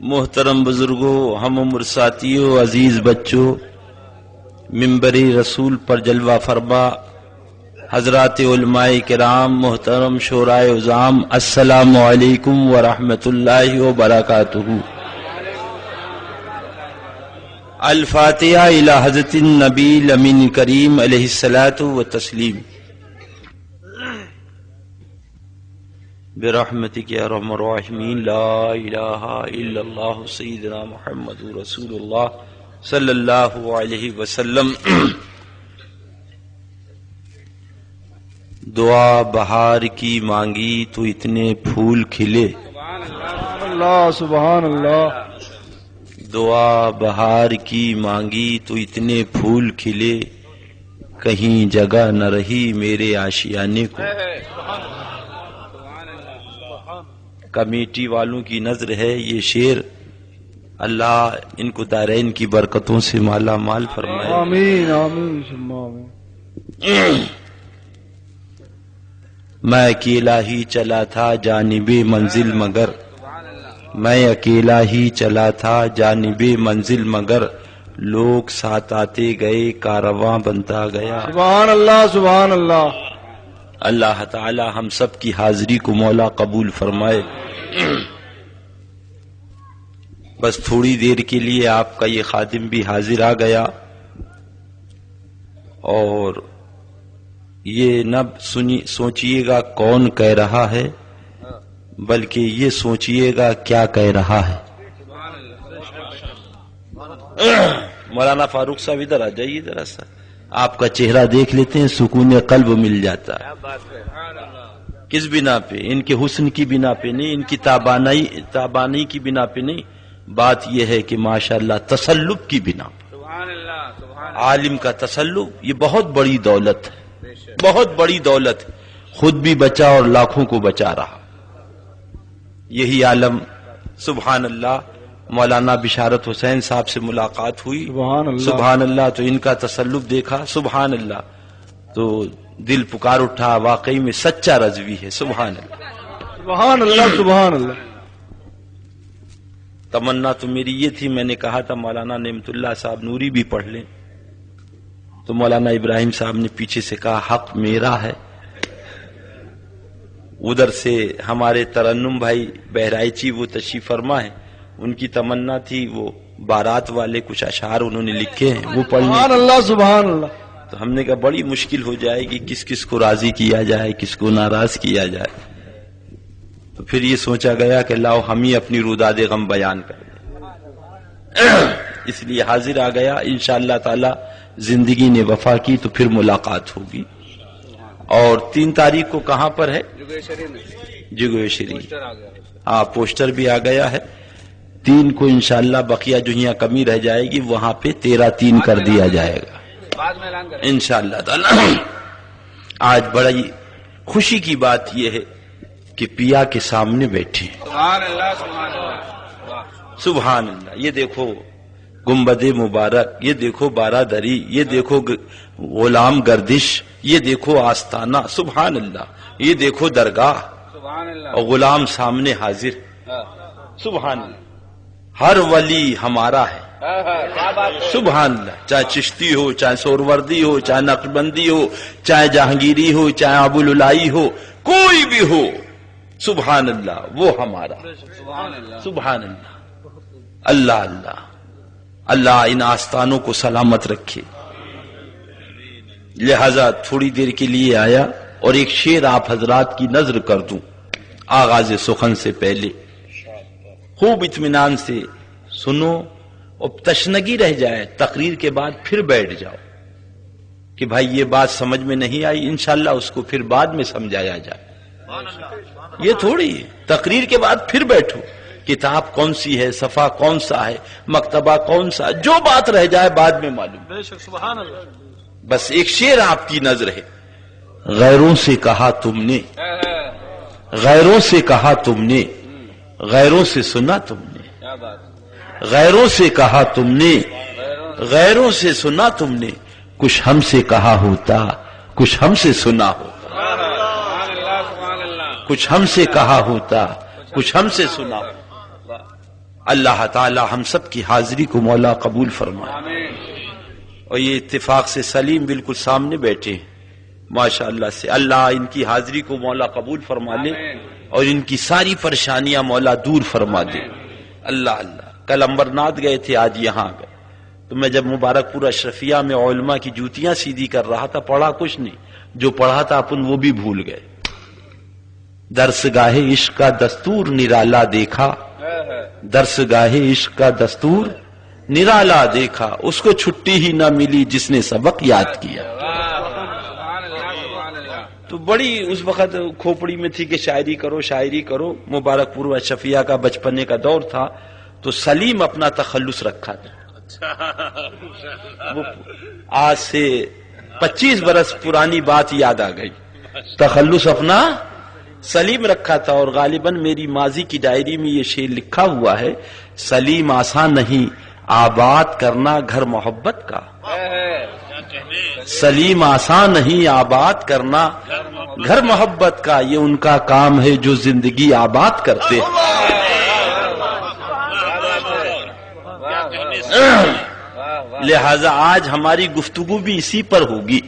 محترم بزرگوں، ہم عمر ساتھیوں، عزیز بچوں، منبر رسول پر جلوہ فرما حضرات علماء کرام، محترم شورائے عظام، السلام علیکم ورحمۃ اللہ وبرکاتہ۔ الفاتحہ الی حضرت النبی الامین کریم علیہ الصلاۃ والتسلیم۔ برحمتک یا ارحم الراحمین، لا الہ الا اللہ سیدنا محمد رسول اللہ صلی اللہ علیہ وسلم۔ دعا بہار کی مانگی تو اتنے پھول کھلے، سبحان اللہ سبحان اللہ۔ دعا بہار کی مانگی تو اتنے پھول کھلے، کہیں جگہ نہ رہی میرے آشیانے کو۔ کمیٹی والوں کی نظر ہے یہ شعر، اللہ ان کو دارین کی برکتوں سے مالا مال فرمائے۔ آمین آمین ثم آمین۔ میں اکیلا ہی چلا تھا جانب منزل مگر، میں اکیلا ہی چلا تھا جانب منزل مگر، لوگ ساتھ آتے گئے کارواں بنتا گیا۔ سبحان اللہ سبحان اللہ۔ اللہ تعالی ہم سب کی حاضری کو مولا قبول فرمائے۔ بس تھوڑی دیر کے لیے آپ کا یہ خادم بھی حاضر آ گیا، اور یہ نہ سوچئے گا کون کہہ رہا ہے، بلکہ یہ سوچئے گا کیا کہہ رہا ہے۔ مولانا فاروق صاحب ادھر آ جائیے ذرا سا، آپ کا چہرہ دیکھ لیتے ہیں، سکون قلب مل جاتا ہے۔ کس بنا پہ؟ ان کے حسن کی بنا پہ نہیں، ان کی تابانائی کی بنا پہ نہیں، بات یہ ہے کہ ماشاءاللہ تسلب کی بنا پہ۔ عالم کا تسلب یہ بہت بڑی دولت ہے، بہت بڑی دولت ہے، خود بھی بچا اور لاکھوں کو بچا رہا۔ یہی عالم سبحان اللہ۔ مولانا بشارت حسین صاحب سے ملاقات ہوئی، سبحان اللہ سبحان اللہ، تو ان کا تسلب دیکھا، سبحان اللہ، تو دل پکار اٹھا، واقعی میں سچا رضوی ہے، سبحان اللہ سبحان اللہ سبحان اللہ۔ تمنا تو میری یہ تھی، میں نے کہا تھا مولانا نعمت اللہ صاحب نوری بھی پڑھ لیں، تو مولانا ابراہیم صاحب نے پیچھے سے کہا حق میرا ہے۔ ادھر سے ہمارے ترنم بھائی بہرائچی وہ تشریف فرما ہے، ان کی تمنا تھی وہ بارات والے کچھ اشعار انہوں نے لکھے ہیں وہ پڑھنے۔ سبحان اللہ سبحان اللہ۔ تو ہم نے کہا بڑی مشکل ہو جائے گی، کس کس کو راضی کیا جائے، کس کو ناراض کیا جائے۔ تو پھر یہ سوچا گیا کہ لاؤ ہم ہی اپنی روداد غم بیان کر دیں، اس لیے حاضر آ گیا۔ انشاءاللہ تعالی زندگی نے وفا کی تو پھر ملاقات ہوگی۔ اور 3 تاریخ کو کہاں پر ہے؟ جگویشری۔ ہاں پوسٹر بھی آ گیا ہے۔ 3 کو انشاءاللہ بقیہ جو یہاں کمی رہ جائے گی وہاں پہ 13/3 کر دیا جائے گا انشاءاللہ تعالی۔ آج بڑی خوشی کی بات یہ ہے کہ پیا کے سامنے بیٹھے ہیں، سبحان اللہ۔ یہ دیکھو گنبد مبارک، یہ دیکھو بارادری، یہ دیکھو غلام گردش، یہ دیکھو آستانہ، سبحان اللہ، یہ دیکھو درگاہ، اور غلام سامنے حاضر، سبحان اللہ۔ ہر ولی ہمارا ہے، سبحان اللہ، چاہے چشتی ہو، چاہے سوروردی ہو، چاہے نقشبندی ہو، چاہے جہانگیری ہو، چاہے ابو العلائی ہو، کوئی بھی ہو، سبحان اللہ، وہ ہمارا، سبحان اللہ۔ اللہ اللہ اللہ ان آستانوں کو سلامت رکھے۔ لہذا تھوڑی دیر کے لیے آیا، اور ایک شعر آپ حضرات کی نظر کر دوں آغاز سخن سے پہلے، خوب اطمینان سے سنو، اور تشنگی رہ جائے تقریر کے بعد پھر بیٹھ جاؤ کہ بھائی یہ بات سمجھ میں نہیں آئی، انشاءاللہ اس کو پھر بعد میں سمجھایا جائے۔ یہ تھوڑی ہے تقریر کے بعد پھر بیٹھو، کتاب کون سی ہے، صفحہ کون سا ہے، مکتبہ کون سا، جو بات رہ جائے بعد میں معلوم۔ بس ایک شعر آپ کی نظر ہے، غیروں سے کہا تم نے، غیروں سے کہا تم نے، غیروں سے سنا تم نے، غیروں سے کہا تم نے، غیروں سے سنا تم نے، کچھ ہم سے کہا ہوتا، کچھ ہم سے سنا ہوتا، کچھ ہم سے کہا ہوتا، کچھ ہم سے سنا ہوتا۔ اللہ تعالی ہم سب کی حاضری کو مولا قبول فرمائے. اور یہ اتفاق سے سلیم بالکل سامنے بیٹھے ہیں ماشاء اللہ سے. اللہ ان کی حاضری کو مولا قبول فرما لے اور ان کی ساری پریشانیاں مولا دور فرما دے. اللہ اللہ. کل امبرناتھ گئے تھے، آج یہاں گئے. تو میں جب مبارک پور اشرفیہ میں علماء کی جوتیاں سیدھی کر رہا تھا، پڑھا کچھ نہیں، جو پڑھا تھا اپن وہ بھی بھول گئے. درسگاہ عشق کا دستور نرالا دیکھا، درسگاہ عشق کا دستور نرالا دیکھا، اس کو چھٹی ہی نہ ملی جس نے سبق یاد کیا. تو بڑی اس وقت کھوپڑی میں تھی کہ شاعری کرو شاعری کرو. مبارک پور اشرفیہ کا بچپنے کا دور تھا، تو سلیم اپنا تخلص رکھا تھا. وہ آج سے 25 برس پرانی بات یاد آ گئی. تخلص اپنا سلیم رکھا تھا. اور غالباً میری ماضی کی ڈائری میں یہ شعر لکھا ہوا ہے، سلیم آسان نہیں آباد کرنا گھر محبت کا. سلیم آسان نہیں آباد کرنا گھر محبت کا، یہ ان کا کام ہے جو زندگی آباد کرتے ہیں. لہذا آج ہماری گفتگو بھی اسی پر ہوگی.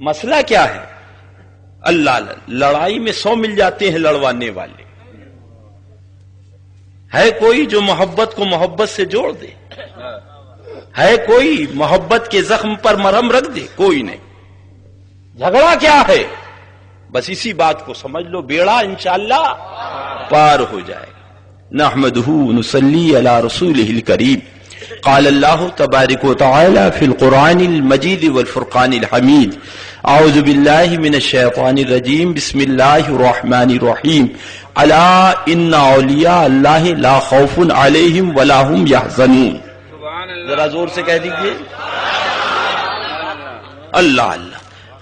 مسئلہ کیا ہے؟ اللہ لڑائی میں 100 مل جاتے ہیں لڑوانے والے. ہے کوئی جو محبت کو محبت سے جوڑ دے؟ ہے کوئی محبت کے زخم پر مرہم رکھ دے؟ کوئی نہیں. جھگڑا کیا ہے؟ بس اسی بات کو سمجھ لو، بیڑا انشاءاللہ پار ہو جائے گا. نحمدہ نصلی علی رسولہ الکریم. قال اللہ تبارک و تعالی فی القرآن المجید والفرقان الحمید. اعوذ باللہ من الشیطان الرجیم. بسم اللہ الرحمن الرحیم. الا ان اولیاء اللہ لا خوف علیہم ولا هم یحزنون. ذرا زور سے کہہ دیجئے اللہ اللہ.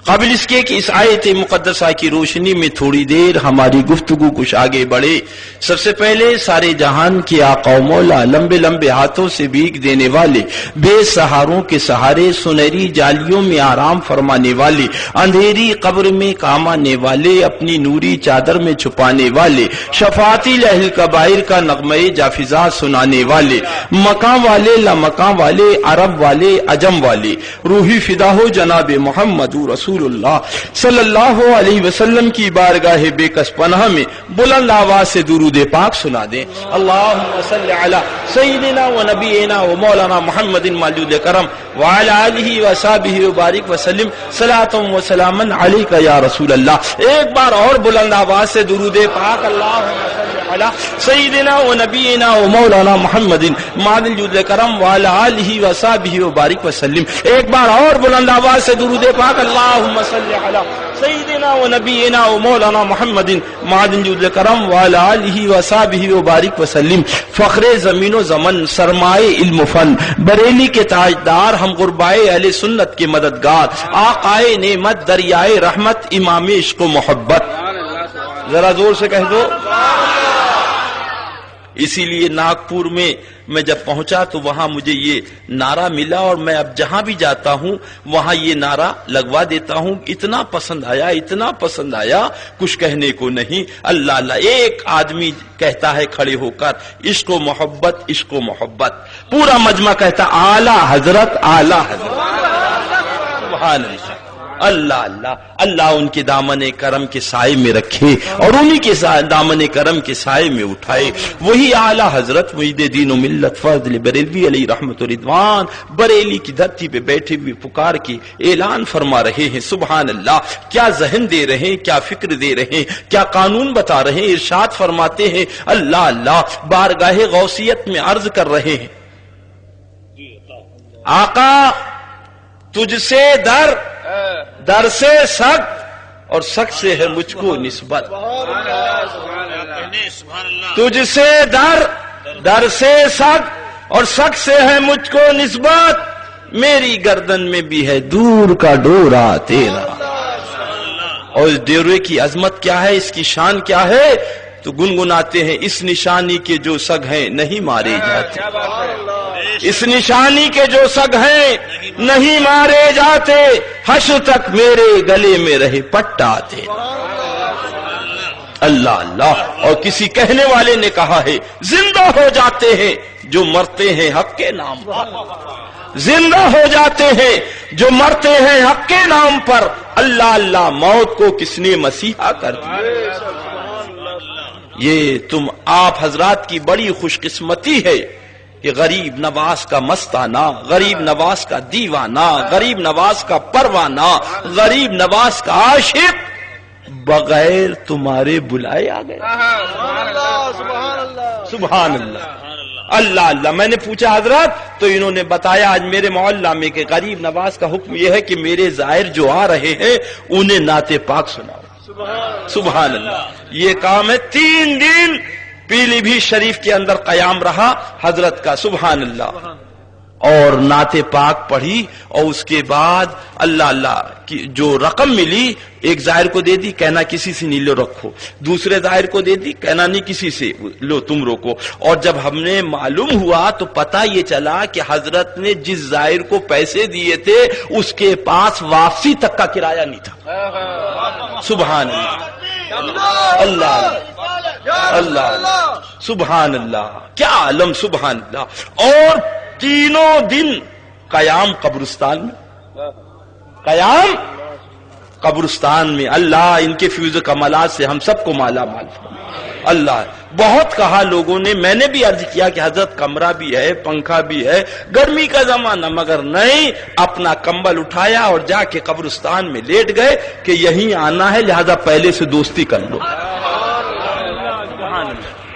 قبل اس کے کہ اس آیت مقدسہ کی روشنی میں تھوڑی دیر ہماری گفتگو کچھ آگے بڑھے، سب سے پہلے سارے جہان کے آقا و مولا، لمبے لمبے ہاتھوں سے بھیک دینے والے، بے سہاروں کے سہارے، سنہری جالیوں میں آرام فرمانے والے، اندھیری قبر میں کام آنے والے، اپنی نوری چادر میں چھپانے والے، شفاعتی لہل کبائر کا نغمہ جافزا سنانے والے، مقام والے لامقام والے، عرب والے عجم والے، روحی فدا ہو جناب محمد رسول اللہ صلی اللہ علیہ وسلم کی بارگاہ بے کس پناہ میں بلند آواز سے درود پاک سنا دیں. اللہم صلی علی سیدنا و نبینا و مولانا محمد موجود کرم وعلی آلہ و صحبہ وبارک وسلم صلاۃ و سلاما علیک یا رسول اللہ. ایک بار اور بلند آواز سے درود پاک. اللہم صلی علی سیدنا و نبینا و مولانا محمد موجود کرم وعلی آلہ و صحبہ وبارک وسلم. ایک بار اور بلند آواز سے درود پاک. اللہم صلی علی سیدنا و نبینا و مولانا محمد معدن کرم وعلی آلہ و صحبہ وبارک وسلم. فخر زمین و زمن، سرمائے علم و فن، بریلی کے تاجدار، ہم غربائے اہل سنت کے مددگار، آقائے نعمت، دریائے رحمت، امام عشق و محبت. ذرا زور سے کہہ دو. اسی لیے ناگپور میں جب پہنچا تو وہاں مجھے یہ نعرہ ملا، اور میں اب جہاں بھی جاتا ہوں وہاں یہ نعرہ لگوا دیتا ہوں. اتنا پسند آیا، اتنا پسند آیا، کچھ کہنے کو نہیں. اللہ اللہ. ایک آدمی کہتا ہے کھڑے ہو کر عشق و محبت، عشق و محبت. پورا مجمع کہتا اعلی حضرت، اعلی حضرت. سبحان اللہ. اللہ اللہ. اللہ ان کے دامن کرم کے سائے میں رکھے اور انہی کے دامن کرم کے سائے میں اٹھائے. وہی اعلی حضرت محی دین و ملت فضل بریلوی علیہ رحمت و رضوان بریلی کی دھرتی پہ بیٹھے ہوئے پکار کے اعلان فرما رہے ہیں. سبحان اللہ. کیا ذہن دے رہے ہیں، کیا فکر دے رہے ہیں، کیا قانون بتا رہے ہیں. ارشاد فرماتے ہیں اللہ اللہ. بارگاہ غوثیت میں عرض کر رہے ہیں آقا تجھ سے در سے سخت اور سخت سے ہے مجھ کو نسبت. تجھ سے در سے سخت اور سخت سے ہے مجھ کو نسبت. میری گردن میں بھی ہے دور کا ڈورا تیرا. اور اس ڈورے کی عظمت کیا ہے، اس کی شان کیا ہے؟ تو گنگناتے ہیں اس نشانی کے جو سگ ہیں نہیں مارے جاتے. اس نشانی کے جو سگ ہیں نہیں مارے جاتے. حشر تک میرے گلے میں رہے پٹا تیرا. اللہ اللہ. اور کسی کہنے والے نے کہا ہے زندہ ہو جاتے ہیں جو مرتے ہیں حق کے نام پر. زندہ ہو جاتے ہیں جو مرتے ہیں حق کے نام پر. اللہ اللہ موت کو کس نے مسیحا کر دیا. یہ تم آپ حضرات کی بڑی خوش قسمتی ہے کہ غریب نواز کا مستانہ، غریب نواز کا دیوانہ، غریب نواز کا پروانہ، غریب نواز کا عاشق بغیر تمہارے بلائے آ گئے. سبحان اللہ. اللہ اللہ. میں نے پوچھا حضرات تو انہوں نے بتایا آج میرے محلہ میں کہ غریب نواز کا حکم یہ ہے کہ میرے زائر جو آ رہے ہیں انہیں نعت پاک سناؤ. سبحان اللہ. یہ کام ہے. 3 دن پیلی بھی شریف کے اندر قیام رہا حضرت کا. سبحان اللہ. اور نعت پاک پڑھی اور اس کے بعد اللہ اللہ کی جو رقم ملی ایک زائر کو دے دی، کہنا کسی سے نہیں لو رکھو. دوسرے زائر کو دے دی، کہنا نہیں کسی سے لو تم روکو. اور جب ہم نے معلوم ہوا تو پتہ یہ چلا کہ حضرت نے جس زائر کو پیسے دیے تھے اس کے پاس واپسی تک کا کرایہ نہیں تھا. سبحان اللہ. اللہ اللہ. سبحان اللہ. کیا عالم. سبحان اللہ. اور 3 دن قیام قبرستان میں. قیام قبرستان میں. اللہ ان کے فیض و کمالات سے ہم سب کو مالا مال فرمائے. اللہ. بہت کہا لوگوں نے، میں نے بھی عرض کیا کہ حضرت کمرہ بھی ہے، پنکھا بھی ہے، گرمی کا زمانہ، مگر نہیں. اپنا کمبل اٹھایا اور جا کے قبرستان میں لیٹ گئے کہ یہیں آنا ہے لہذا پہلے سے دوستی کر لو.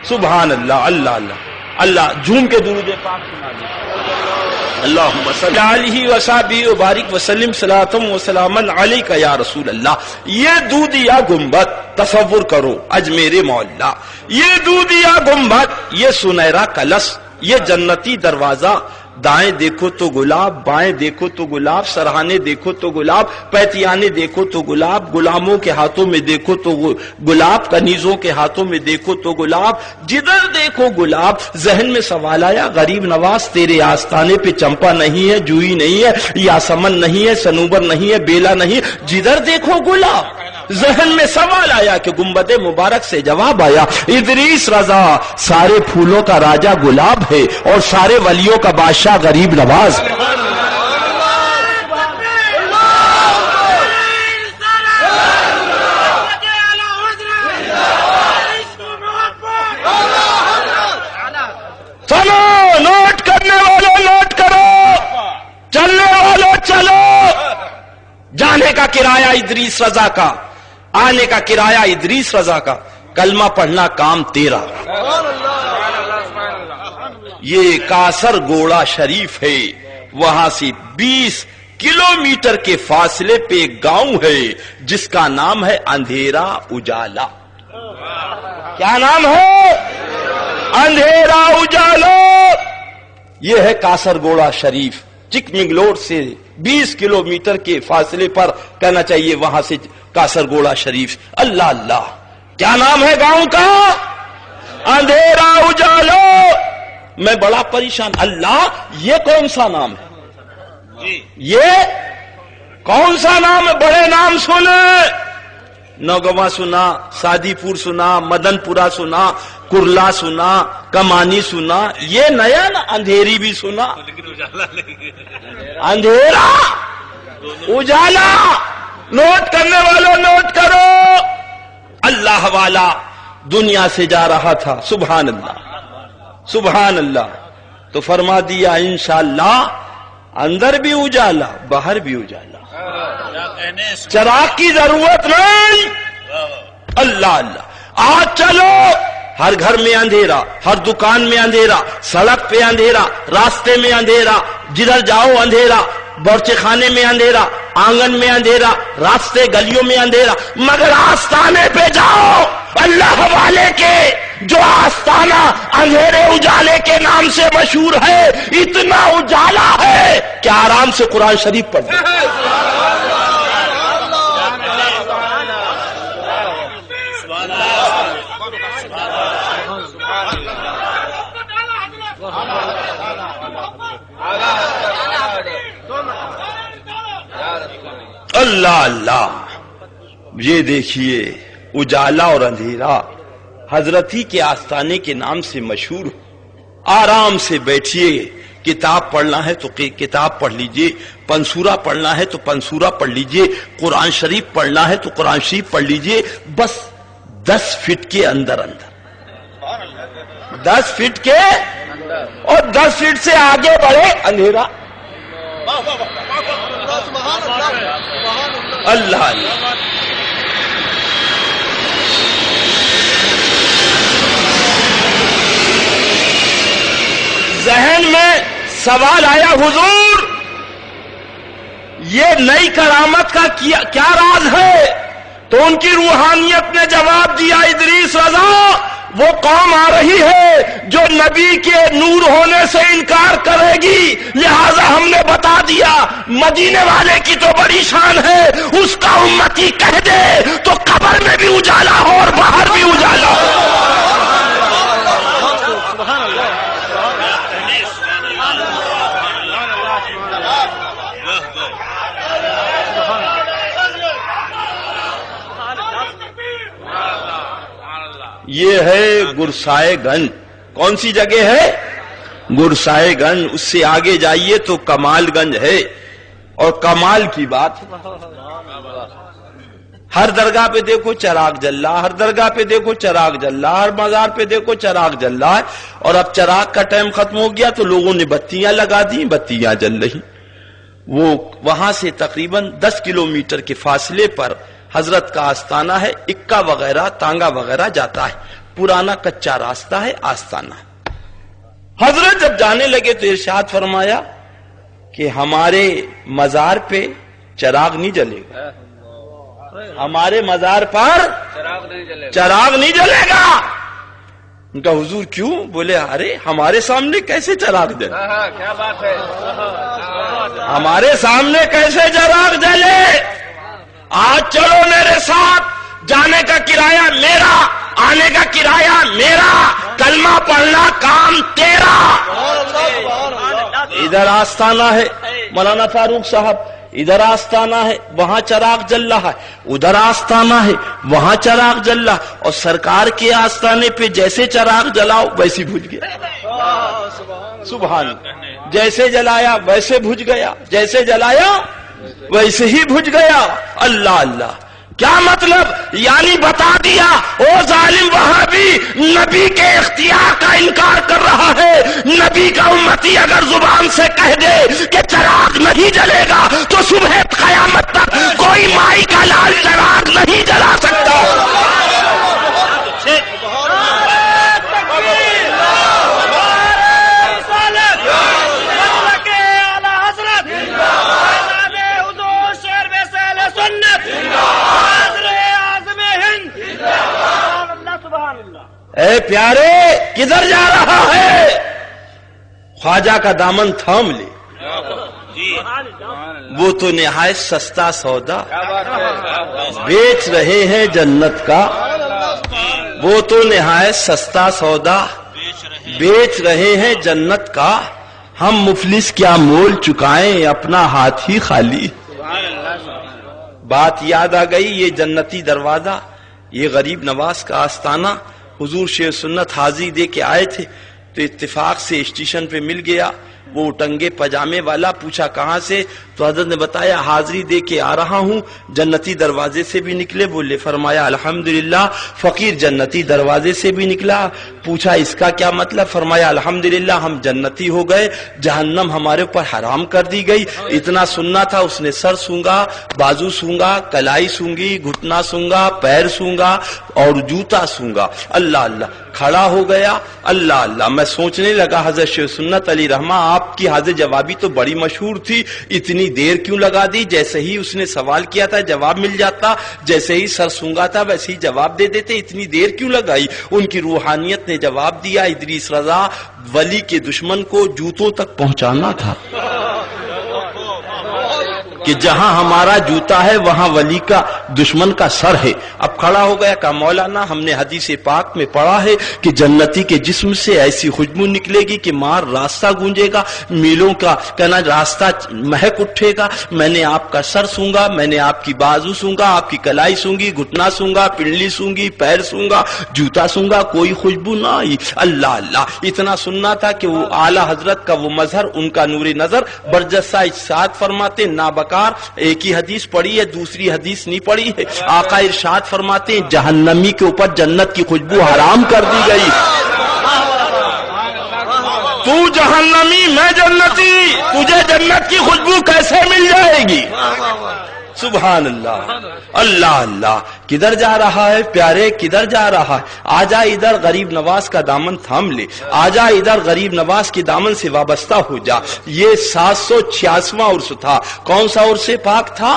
سبحان اللہ. اللہ اللہ. اللہ جھوم کے درود پاک سنا دیں. اللہم صلی علیہ وصحبہ وبارک وسلم صلاۃ و سلاما علیک یا رسول اللہ. یہ دودیا گنبد تصور کرو اجمیر مولا. یہ دودیا گنبد، یہ سنہرا کلش، یہ جنتی دروازہ. دائیں دیکھو تو گلاب، بائیں دیکھو تو گلاب، سرہانے دیکھو تو گلاب، پیتیانے دیکھو تو گلاب، غلاموں کے ہاتھوں میں دیکھو تو گلاب، کنیزوں کے ہاتھوں میں دیکھو تو گلاب. جدھر دیکھو گلاب. ذہن میں سوال آیا غریب نواز تیرے آستانے پہ چمپا نہیں ہے، جوئی نہیں ہے، یاسمن نہیں ہے، سنوبر نہیں ہے، بیلا نہیں، جدھر دیکھو گلاب. ذہن میں سوال آیا کہ گنبد مبارک سے جواب آیا ادریس رضا سارے پھولوں کا راجہ گلاب ہے اور سارے ولیوں کا بادشاہ غریب نواز. چلو نوٹ کرنے والوں نوٹ کرو، چلنے والوں چلو. جانے کا کرایہ ادریس رضا کا، آنے کا کرایہ ادریس رضا کا. کلمہ پڑھنا کام تیرا. یہ کاسر گوڑا شریف ہے، وہاں سے 20 کلومیٹر کے فاصلے پہ ایک گاؤں ہے جس کا نام ہے اندھیرا اجالا. کیا نام ہے؟ اندھیرا اجالا. یہ ہے کاسر گوڑا شریف. چک منگلور سے 20 کلومیٹر کے فاصلے پر کہنا چاہیے وہاں سے کاسر گوڑا شریف. اللہ اللہ. کیا نام ہے گاؤں کا؟ اندھیرا اجالو. میں بڑا پریشان. اللہ یہ کون سا نام ہے؟ یہ کون سا نام ہے؟ بڑے نام سنے. نوگواں سنا، سادی پور سنا، مدن پورا سنا، کرلا سنا، کمانی سنا. یہ نیا نا اندھیری بھی سنا. اندھیرا اجالا. نوٹ کرنے والوں نوٹ کرو. اللہ والا دنیا سے جا رہا تھا. سبحان اللہ. سبحان اللہ. تو فرما دیا انشاءاللہ اندر بھی اجالا باہر بھی اجالا. چراغ کی ضرورت نہیں. اللہ اللہ. آج چلو. ہر گھر میں اندھیرا، ہر دکان میں اندھیرا، سڑک پہ اندھیرا، راستے میں اندھیرا، جدھر جاؤ اندھیرا، بورچے خانے میں اندھیرا، آنگن میں اندھیرا، راستے گلیوں میں اندھیرا. مگر آستانے پہ جاؤ اللہ والے کے، جو آستانہ اندھیرے اجالے کے نام سے مشہور ہے. اتنا اجالا ہے کہ آرام سے قرآن شریف پڑھ دو. اللہ اللہ. یہ دیکھیے اجالا اور اندھیرا حضرت ہی کے آستانے کے نام سے مشہور. آرام سے بیٹھیے، کتاب پڑھنا ہے تو کتاب پڑھ لیجئے، پنسورا پڑھنا ہے تو پنسورا پڑھ لیجئے، قرآن شریف پڑھنا ہے تو قرآن شریف پڑھ لیجئے. بس 10 فٹ کے اندر 10 فٹ کے اور 10 فٹ سے آگے بڑھے اندھیرا. اللہ اللہ. ذہن میں سوال آیا، حضور یہ نئی کرامت کا کیا راز ہے؟ تو ان کی روحانیت نے جواب دیا، ادریس رضا وہ قوم آ رہی ہے جو نبی کے نور ہونے سے انکار کرے گی، لہذا ہم نے بتا دیا مدینے والے کی تو بڑی شان ہے، اس کا امتی کہہ دے تو قبر میں بھی اجالا ہو اور باہر بھی اجالا ہو. یہ ہے گرسائے گنج. کون سی جگہ ہے؟ گرسائے گنج. اس سے آگے جائیے تو کمال گنج ہے، اور کمال کی بات ہر درگاہ پہ دیکھو چراغ جل رہا، ہر درگاہ پہ دیکھو چراغ جل رہا، ہر مزار پہ دیکھو چراغ جل رہا ہے. اور اب چراغ کا ٹائم ختم ہو گیا تو لوگوں نے بتیاں لگا دی، بتیاں جل رہی. وہ وہاں سے تقریباً 10 کلومیٹر کے فاصلے پر حضرت کا آستانہ ہے. اکا وغیرہ تانگا وغیرہ جاتا ہے، پرانا کچا راستہ ہے، آستانہ. حضرت جب جانے لگے تو ارشاد فرمایا کہ ہمارے مزار پہ چراغ نہیں جلے گا، ہمارے مزار پر چراغ نہیں جلے گا. ان کا حضور کیوں؟ بولے ارے ہمارے سامنے کیسے چراغ جلے؟ کیا بات ہے، ہمارے سامنے کیسے چراغ جلے؟ آج چلو میرے ساتھ، جانے کا کرایہ میرا، آنے کا کرایہ میرا، کلمہ پڑھنا کام تیرا. ادھر آستانہ ہے مولانا فاروق صاحب، ادھر آستانہ ہے وہاں چراغ جل رہا ہے، ادھر آستانہ ہے وہاں چراغ جل رہا، اور سرکار کے آستانے پہ جیسے چراغ جلاؤ ویسے بجھ گیا. سبحان. جیسے جلایا ویسے بجھ گیا، جیسے جلایا ویسے ہی بجھ گیا. اللہ اللہ. کیا مطلب؟ یعنی بتا دیا او ظالم وہابی نبی کے اختیار کا انکار کر رہا ہے. نبی کا امتی اگر زبان سے کہہ دے کہ چراغ نہیں جلے گا تو صبح قیامت تک کوئی مائی کا لال چراغ نہیں جلا سکتا. اے پیارے کدھر جا رہا ہے؟ خواجہ کا دامن تھام لے، وہ تو نہایت سستا سودا بیچ رہے ہیں جنت کا. وہ تو نہایت سستا سودا بیچ رہے ہیں جنت کا. ہم مفلس کیا مول چکائیں اپنا ہاتھ ہی خالی. بات یاد آ گئی، یہ جنتی دروازہ، یہ غریب نواز کا آستانہ. حضور شیخ سنت حاضری دے کے آئے تھے تو اتفاق سے اسٹیشن پہ مل گیا. وہ ٹنگے پجامے والا. پوچھا کہاں سے؟ تو حضرت نے بتایا حاضری دے کے آ رہا ہوں. جنتی دروازے سے بھی نکلے؟ بولے. فرمایا الحمدللہ فقیر جنتی دروازے سے بھی نکلا. پوچھا اس کا کیا مطلب؟ فرمایا الحمدللہ ہم جنتی ہو گئے، جہنم ہمارے اوپر حرام کر دی گئی. اتنا سننا تھا. اس نے سر سونگا، بازو سونگا، کلائی سونگی، گھٹنا سونگا، پیر سونگا اور جوتا سونگا. اللہ اللہ. کھڑا ہو گیا. اللہ اللہ. میں سوچنے لگا حضرت شیخ سنت علی رحمہ آپ کی حاضر جوابی تو بڑی مشہور تھی، اتنی دیر کیوں لگا دی؟ جیسے ہی اس نے سوال کیا تھا جواب مل جاتا، جیسے ہی سر سونگا تھا ویسے ہی جواب دے دیتے، اتنی دیر کیوں لگائی؟ ان کی روحانیت نے جواب دیا ادریس رضا ولی کے دشمن کو جوتوں تک پہنچانا تھا. کہ جہاں ہمارا جوتا ہے وہاں ولی کا دشمن کا سر ہے. اب کھڑا ہو گیا، کہا مولانا ہم نے حدیث پاک میں پڑھا ہے کہ جنتی کے جسم سے ایسی خوشبو نکلے گی کہ مار راستہ گونجے گا، میلوں کا کہنا راستہ مہک اٹھے گا. میں نے آپ کا سر سونگا، میں نے آپ کی بازو سونگا، آپ کی کلائی سونگی، گھٹنا سونگا، پنڈلی سونگی، پیر سونگا، جوتا سونگا، کوئی خوشبو نہ آئی. اللہ اللہ، اتنا سننا تھا کہ وہ اعلی حضرت کا وہ مظہر، ان کا نور نظر برجستہ ارشاد فرماتے نابکار ایک ہی حدیث پڑھی ہے، دوسری حدیث نہیں پڑھی ہے. آقا ارشاد فرماتے ہیں جہنمی کے اوپر جنت کی خوشبو حرام کر دی گئی. تو جہنمی میں جنتی، تجھے جنت کی خوشبو کیسے مل جائے گی؟ سبحان اللہ. اللہ اللہ، کدھر جا رہا ہے پیارے، کدھر جا رہا ہے؟ آجا ادھر غریب نواز کا دامن تھام لے، آجا ادھر غریب نواز کے دامن سے وابستہ ہو جا. یہ 786واں عرس تھا. کون سا عرس پاک تھا؟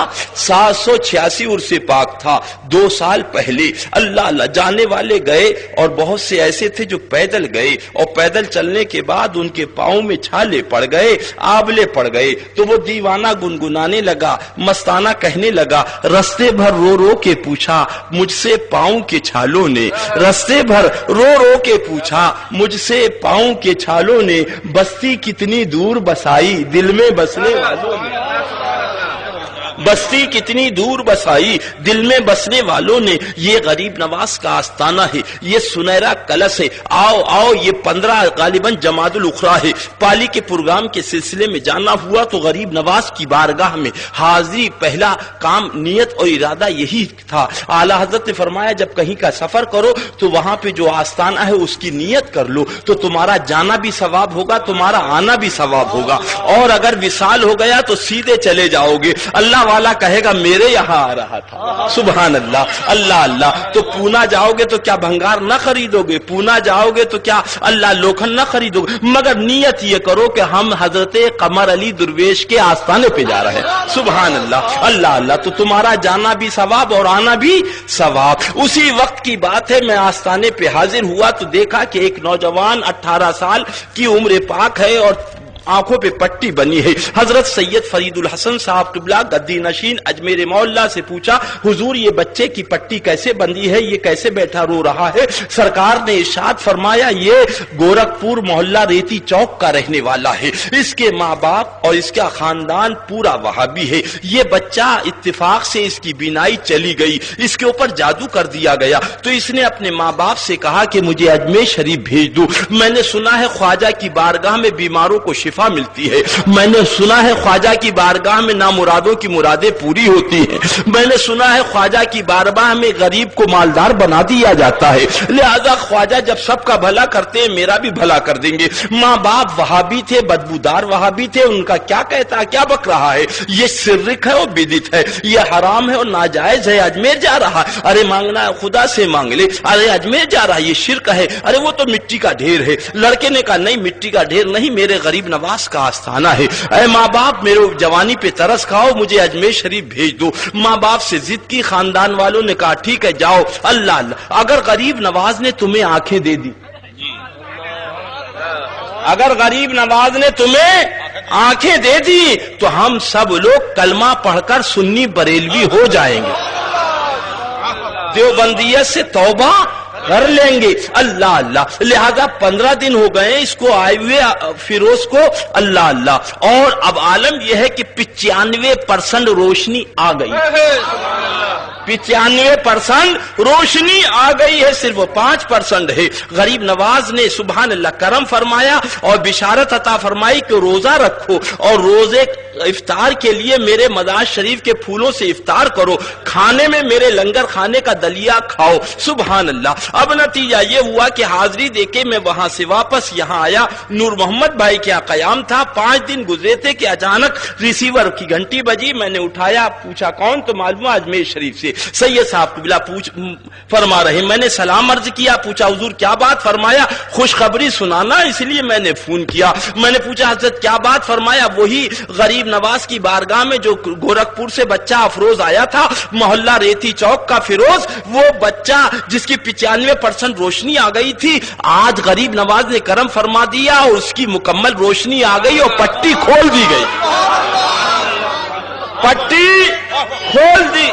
786 عرس پاک تھا. 2 سال پہلے اللہ اللہ جانے والے گئے، اور بہت سے ایسے تھے جو پیدل گئے، اور پیدل چلنے کے بعد ان کے پاؤں میں چھالے پڑ گئے، آبلے پڑ گئے. تو وہ دیوانہ گنگنانے لگا، مستانہ کہنے لگا، رستے بھر رو رو کے پوچھا مجھ سے پاؤں کے چھالوں نے، رستے بھر رو رو کے پوچھا مجھ سے پاؤں کے چھالوں نے، بستی کتنی دور بسائی دل میں بسنے والوں نے، بستی کتنی دور بسائی دل میں بسنے والوں نے. یہ غریب نواز کا آستانہ ہے، یہ سنہرا کلش ہے. آؤ آؤ، یہ 15 غالباً جمادی الاخری ہے. پالی کے پروگرام کے سلسلے میں جانا ہوا تو غریب نواز کی بارگاہ میں حاضری، پہلا کام نیت اور ارادہ یہی تھا. اعلیٰ حضرت نے فرمایا جب کہیں کا سفر کرو تو وہاں پہ جو آستانہ ہے اس کی نیت کر لو، تو تمہارا جانا بھی ثواب ہوگا، تمہارا آنا بھی ثواب ہوگا. اور اگر وصال ہو گیا تو سیدھے چلے جاؤ گے. اللہ والا کہے گا میرے یہاں آ رہا تھا. سبحان اللہ. اللہ اللہ. تو پونا جاؤ گے تو کیا بھنگار نہ خریدو گے؟ پونا جاؤ گے تو کیا اللہ لوکھن نہ خریدو گے؟ مگر نیت یہ کرو کہ ہم حضرت قمر علی درویش کے آستانے پہ جا رہے ہیں. سبحان اللہ. اللہ اللہ. تو تمہارا جانا بھی ثواب اور آنا بھی ثواب. اسی وقت کی بات ہے، میں آستانے پہ حاضر ہوا تو دیکھا کہ ایک نوجوان 18 سال کی عمر پاک ہے اور آنکھوں پہ پٹی بنی ہے. حضرت سید فرید الحسن صاحب قبلہ گدی نشین اجمیر مولا سے پوچھا حضور یہ بچے کی پٹی کیسے بندی ہے، یہ کیسے بیٹھا رو رہا ہے؟ سرکار نے ارشاد فرمایا یہ گورکھپور محلہ ریتی چوک کا رہنے والا ہے، اس کے ماں باپ اور اس کا خاندان پورا وہابی ہے. یہ بچہ اتفاق سے اس کی بینائی چلی گئی، اس کے اوپر جادو کر دیا گیا، تو اس نے اپنے ماں باپ سے کہا کہ مجھے اجمیر شریف بھیج دو. میں نے سنا ہے خواجہ کی بارگاہ میں بیماروں کو شفا ملتی ہے، میں نے سنا ہے خواجہ کی بارگاہ میں نامرادوں کی مرادیں پوری ہوتی ہیں، میں نے سنا ہے خواجہ کی بارگاہ میں غریب کو مالدار بنا دیا جاتا ہے، لہذا خواجہ جب سب کا بھلا کرتے ہیں میرا بھی بھلا کر دیں گے. ماں باپ وہابی تھے، بدبودار وہابی تھے، ان کا کیا کہتا کیا بک رہا ہے؟ یہ شرک ہے اور بدعت ہے، یہ حرام ہے اور ناجائز ہے. اجمیر جا رہا، ارے مانگنا ہے خدا سے مانگ لے. ارے اجمیر جا رہا، یہ شرک ہے. ارے وہ تو مٹی کا ڈھیر ہے. لڑکے نے کہا نہیں مٹی کا ڈھیر نہیں، میرے غریب نواز کا آستانہ ہے. اے ماں باپ میرے جوانی پہ ترس کھاؤ، مجھے اجمیر شریف بھیج دو. ماں باپ سے ضد کی، خاندان والوں نے کہا ٹھیک ہے جاؤ. اللہ اللہ. اگر غریب نواز نے تمہیں آنکھیں دے دی، اگر غریب نواز نے تمہیں آنکھیں دے دی تو ہم سب لوگ کلمہ پڑھ کر سنی بریلوی ہو جائیں گے، دیوبندیت سے توبہ کر لیں گے. اللہ اللہ. لہذا 15 دن ہو گئے اس کو آئے ہوئے فیروز کو. اللہ اللہ. اور اب عالم یہ ہے کہ 95% روشنی آ گئی، 95% روشنی آ گئی ہے، صرف 5% ہے. غریب نواز نے سبحان اللہ کرم فرمایا اور بشارت عطا فرمائی کہ روزہ رکھو اور روزے افطار کے لیے میرے مزار شریف کے پھولوں سے افطار کرو، کھانے میں میرے لنگر خانے کا دلیا کھاؤ. سبحان اللہ. اب نتیجہ یہ ہوا کہ حاضری دے کے میں وہاں سے واپس یہاں آیا. نور محمد بھائی کیا قیام تھا. 5 دن گزرے تھے کہ اچانک ریسیور کی گھنٹی بجی. میں نے اٹھایا، پوچھا کون؟ تو معلوم اجمیر شریف سے سید صاحب قبلہ فرما رہے. میں نے سلام عرض کیا، پوچھا حضور کیا بات؟ فرمایا خوشخبری سنانا اس لیے میں نے فون کیا. میں نے پوچھا حضرت کیا بات؟ فرمایا وہی غریب نواز کی بارگاہ میں جو گورکھپور سے بچہ افروز آیا تھا، محلہ ریتی چوک کا فیروز، وہ بچہ جس کی 95% روشنی آ گئی تھی، آج غریب نواز نے کرم فرما دیا اور اس کی مکمل روشنی آ گئی اور پٹی کھول دی گئی. پٹی کھول دی،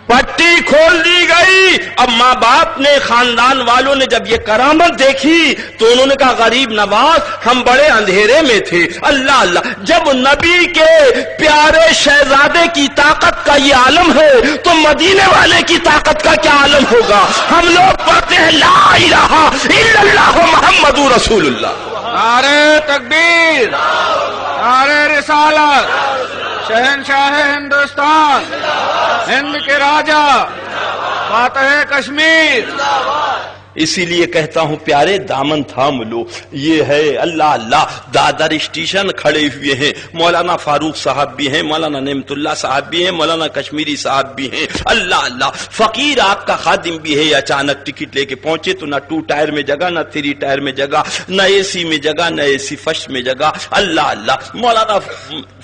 پٹی کھول دی گئی۔ اب ماں باپ نے، خاندان والوں نے جب یہ کرامت دیکھی تو انہوں نے کہا غریب نواز ہم بڑے اندھیرے میں تھے۔ اللہ اللہ، جب نبی کے پیارے شہزادے کی طاقت کا یہ عالم ہے تو مدینے والے کی طاقت کا کیا عالم ہوگا؟ ہم لوگ پڑھتے ہیں لا الہ الا اللہ محمد رسول اللہ۔ نعرہ تکبیر، نعرہ رسالت، شہنشاہ ہندوستان، ہند کے راجا، فاتح کشمیر۔ اسی لیے کہتا ہوں پیارے دامن تھام لو۔ یہ ہے اللہ اللہ، دادر اسٹیشن کھڑے ہوئے ہیں، مولانا فاروق صاحب بھی ہیں، مولانا نعمت اللہ صاحب بھی ہیں، مولانا کشمیری صاحب بھی ہیں۔ اللہ اللہ، فقیر آپ کا خادم بھی ہے، اچانک ٹکٹ لے کے پہنچے تو نہ 2 ٹائر میں جگہ، نہ 3 ٹائر میں جگہ، نہ اے سی میں جگہ، نہ اے سی فرش میں جگہ۔ اللہ اللہ، مولانا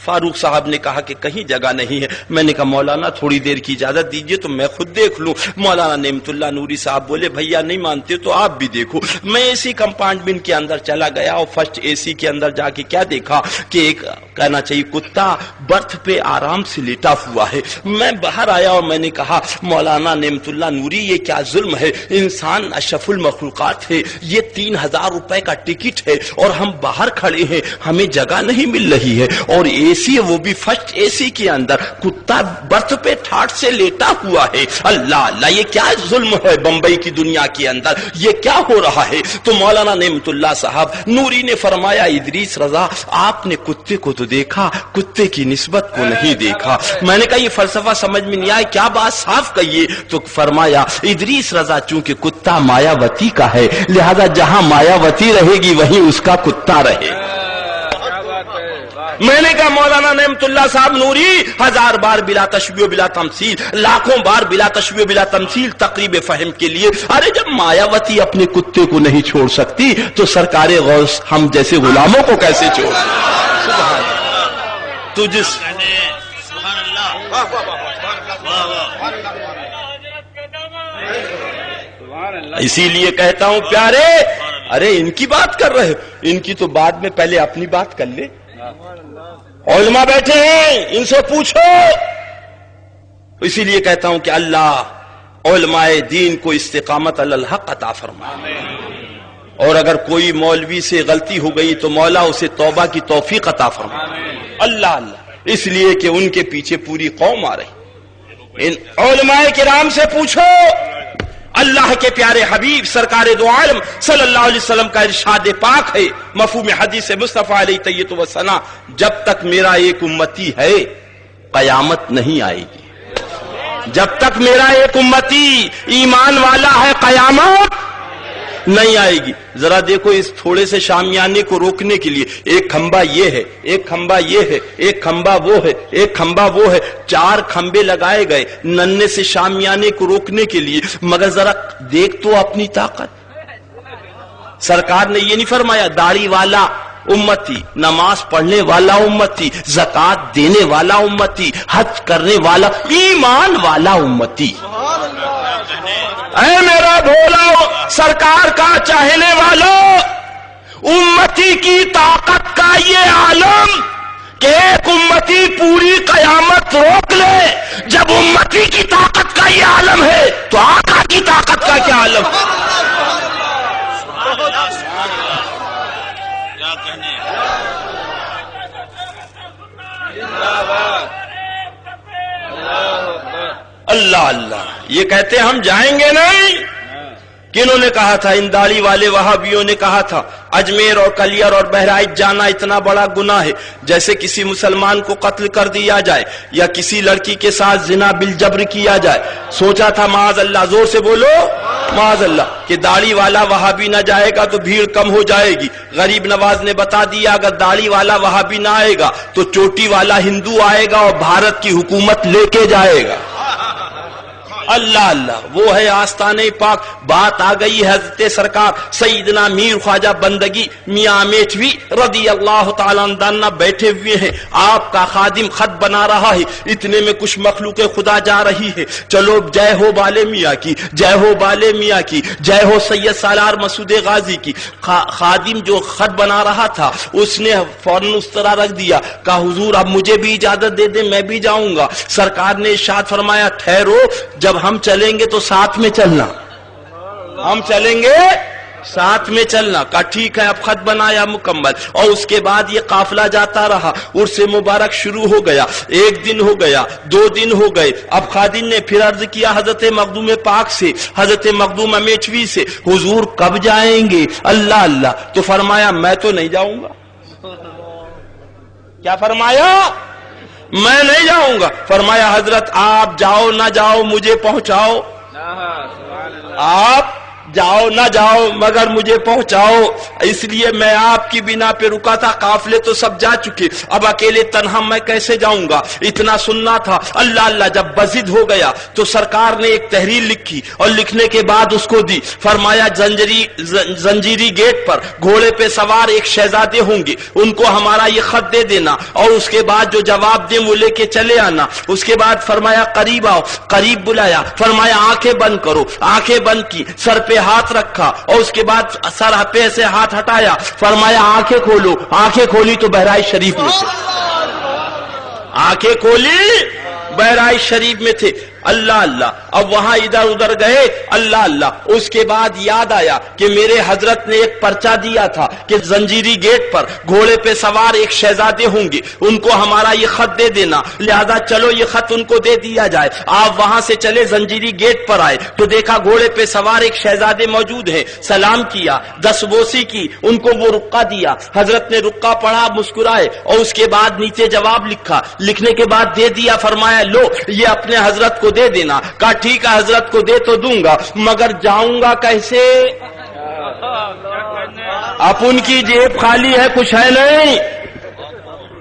فاروق صاحب نے کہا کہ کہیں جگہ نہیں ہے۔ میں نے کہا مولانا تھوڑی دیر کی اجازت دیجئے تو میں خود دیکھ لوں۔ مولانا نعمت اللہ نوری صاحب بولے بھیا نہیں مانتے تو آپ بھی دیکھو۔ میں اے سی کمپارٹمنٹ کے اندر چلا گیا اور فرسٹ اے سی کے اندر جا کے کیا دیکھا کہ ایک کہنا چاہیے کتا برتھ پہ آرام سے لیٹا ہوا ہے۔ میں باہر آیا اور میں نے کہا مولانا نعمت اللہ نوری یہ کیا ظلم ہے، انسان اشرف المخلوقات ہے، یہ 3000 روپے کا ٹکٹ ہے اور ہم باہر کھڑے ہیں، ہمیں جگہ نہیں مل رہی ہے اور اے سی وہ بھی فرسٹ اے سی کے اندر کتا برتھ پہ ٹھاٹ سے لیٹا ہوا ہے۔ اللہ اللہ، یہ کیا ظلم ہے بمبئی کی دنیا کے اندر، یہ کیا ہو رہا ہے؟ تو مولانا نعمت اللہ صاحب نوری نے فرمایا ادریس رضا آپ نے کتے کو تو دیکھا، کتے کی نسبت کو نہیں دیکھا۔ میں نے کہا یہ فلسفہ سمجھ میں نہیں آیا، کیا بات صاف کہیے؟ تو فرمایا ادریس رضا چونکہ کتا مایاوتی کا ہے لہذا جہاں مایاوتی رہے گی وہیں اس کا کتا رہے گا۔ میں نے کہا مولانا نعمت اللہ صاحب نوری 1000 بار بلا تشبیہ بلا تمثیل، لاکھوں بار بلا تشبیہ بلا تمثیل تقریب فہم کے لیے، ارے جب مایاوتی اپنے کتے کو نہیں چھوڑ سکتی تو سرکار غوث ہم جیسے غلاموں کو کیسے چھوڑ اسی لیے کہتا ہوں پیارے، ارے ان کی بات کر رہے ان کی تو بعد میں، پہلے اپنی بات کر لے۔ علماء بیٹھے ہیں ان سے پوچھو۔ اسی لیے کہتا ہوں کہ اللہ علماء دین کو استقامت علی الحق عطا فرمائے، اور اگر کوئی مولوی سے غلطی ہو گئی تو مولا اسے توبہ کی توفیق عطا فرمائے۔ اللہ اللہ، اس لیے کہ ان کے پیچھے پوری قوم آ رہی۔ ان علماء کرام سے پوچھو۔ اللہ کے پیارے حبیب سرکار دو عالم صلی اللہ علیہ وسلم کا ارشاد پاک ہے، مفہوم حدیث مصطفیٰ علیہ تیت و ثنا، جب تک میرا ایک امتی ہے قیامت نہیں آئے گی۔ جب تک میرا ایک امتی ایمان والا ہے قیامت نہیں آئے گی۔ ذرا دیکھو اس تھوڑے سے شامیانے کو روکنے کے لیے ایک کھمبا یہ ہے، ایک کھمبا یہ ہے، ایک کھمبا وہ ہے، ایک کھمبا وہ ہے، 4 کھمبے لگائے گئے ننھے سے شامیانے کو روکنے کے لیے، مگر ذرا دیکھ تو اپنی طاقت۔ سرکار نے یہ نہیں فرمایا داڑھی والا امتی، نماز پڑھنے والا امتی، زکات دینے والا امتی، حج کرنے والا، ایمان والا امتی۔ اے میرا بھولا سرکار کا چاہنے والوں، امتی کی طاقت کا یہ عالم کہ ایک امتی پوری قیامت روک لے، جب امتی کی طاقت کا یہ عالم ہے تو آقا کی طاقت کا کیا عالم ہے؟ اللہ اللہ، یہ کہتے ہیں ہم جائیں گے نہیں۔ کنہوں نے کہا تھا؟ ان داڑھی والے وہابیوں نے کہا تھا اجمیر اور کلیئر اور بہرائچ جانا اتنا بڑا گناہ ہے جیسے کسی مسلمان کو قتل کر دیا جائے یا کسی لڑکی کے ساتھ زنا بالجبر کیا جائے۔ سوچا تھا معاذ اللہ، زور سے بولو معاذ اللہ، کہ داڑھی والا وہابی نہ جائے گا تو بھیڑ کم ہو جائے گی۔ غریب نواز نے بتا دیا اگر داڑھی والا وہابی نہ آئے گا تو چوٹی والا ہندو آئے گا اور بھارت کی حکومت لے کے جائے گا۔ اللہ اللہ، وہ ہے آستانِ پاک۔ بات آ گئی حضرت سرکار سیدنا میر خواجہ بندگی میاں میٹھوی رضی اللہ تعالیٰ عنہ بیٹھے ہوئے ہیں، آپ کا خادم خط بنا رہا ہے، اتنے میں کچھ مخلوق خدا جا رہی ہے، چلو جے ہو بالے میاں کی، جے ہو بالے میاں کی، جے ہو سید سالار مسعود غازی کی۔ خادم جو خط بنا رہا تھا اس نے فوراً اس طرح رکھ دیا، کہا حضور اب مجھے بھی اجازت دے دیں، میں بھی جاؤں گا۔ سرکار نے ارشاد فرمایا ٹھہرو، جب ہم چلیں گے تو ساتھ میں چلنا، ہم چلیں گے ساتھ میں چلنا۔ کہا ٹھیک ہے، اب خط بنایا مکمل، اور اس کے بعد یہ قافلہ جاتا رہا، عرس مبارک شروع ہو گیا، ایک دن ہو گیا، 2 دن ہو گئے۔ اب خادم نے پھر عرض کیا حضرت مخدوم پاک سے، حضرت مخدوم میٹھوی سے، حضور کب جائیں گے؟ اللہ اللہ، تو فرمایا میں تو نہیں جاؤں گا۔ کیا فرمایا؟ میں نہیں جاؤں گا۔ فرمایا حضرت آپ جاؤ نہ جاؤ مجھے پہنچاؤ، آپ جاؤ نہ جاؤ مگر مجھے پہنچاؤ، اس لیے میں آپ کی بنا پہ رکا تھا، قافلے تو سب جا چکے، اب اکیلے تنہا میں کیسے جاؤں گا، اتنا سننا تھا۔ اللہ اللہ، جب بزد ہو گیا تو سرکار نے ایک تحریر لکھی اور لکھنے کے بعد اس کو دی، فرمایا زنجیری گیٹ پر گھوڑے پہ سوار ایک شہزادے ہوں گے، ان کو ہمارا یہ خط دے دینا، اور اس کے بعد جو جواب دیں وہ لے کے چلے آنا۔ اس کے بعد فرمایا قریب آؤ، قریب بلایا، فرمایا آنکھیں بند کرو، آنکھیں بند کی، سر پہ ہاتھ رکھا، اور اس کے بعد سر پہ سے ہاتھ ہٹایا، فرمایا آنکھیں کھولو، آنکھیں کھولی تو بہرائچ شریف میں تھے، آنکھیں کھولی بہرائچ شریف میں تھے۔ اللہ اللہ، اب وہاں ادھر ادھر گئے، اللہ اللہ، اس کے بعد یاد آیا کہ میرے حضرت نے ایک پرچہ دیا تھا کہ زنجیری گیٹ پر گھوڑے پہ سوار ایک شہزادے ہوں گے، ان کو ہمارا یہ خط دے دینا، لہذا چلو یہ خط ان کو دے دیا جائے۔ آپ وہاں سے چلے، زنجیری گیٹ پر آئے تو دیکھا گھوڑے پہ سوار ایک شہزادے موجود ہیں، سلام کیا، دستبوسی کی، ان کو وہ رقعہ دیا، حضرت نے رقعہ پڑھا، مسکرائے، اور اس کے بعد نیچے جواب لکھا، لکھنے کے بعد دے دیا، فرمایا لو یہ اپنے حضرت کو دے دینا۔ کہا ٹھیک ہے حضرت کو دے تو دوں گا، مگر جاؤں گا کیسے؟ اپن کی جیب خالی ہے، کچھ ہے نہیں۔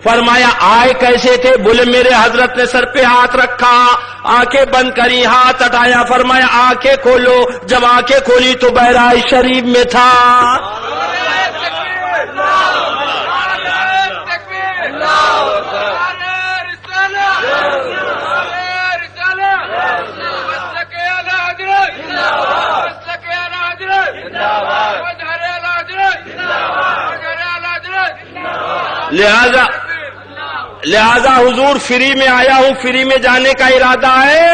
فرمایا آئے کیسے تھے؟ بولے میرے حضرت نے سر پہ ہاتھ رکھا، آنکھیں بند کری، ہاتھ ہٹایا، فرمایا آنکھیں کھولو، جب آنکھیں کھولی تو بہرائچ شریف میں تھا۔ لہذا حضور فری میں آیا ہوں، فری میں جانے کا ارادہ ہے،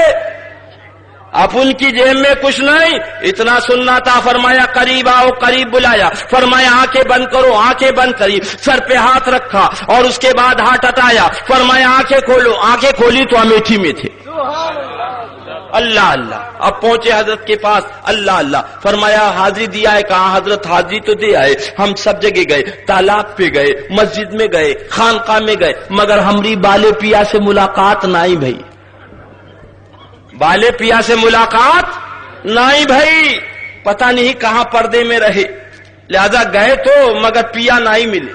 اپن کی جیب میں کچھ نہیں، اتنا سننا تھا۔ فرمایا قریب آؤ، قریب بلایا، فرمایا آنکھیں بند کرو، آنکھیں بند کری، سر پہ ہاتھ رکھا، اور اس کے بعد ہاتھ ہٹایا، فرمایا آنکھیں کھولو، آنکھیں کھولی تو امیٹھی میں تھے۔ اللہ اللہ، اب پہنچے حضرت کے پاس، اللہ اللہ، فرمایا حاضری دیا ہے؟ کہاں حضرت حاضری تو دے آئے، ہم سب جگہ گئے، تالاب پہ گئے، مسجد میں گئے، خانقاہ میں گئے، مگر ہماری بالے پیا سے ملاقات نہیں بھئی، بالے پیا سے ملاقات نہیں بھئی، پتہ نہیں کہاں پردے میں رہے، لہذا گئے تو مگر پیا نہیں ملے۔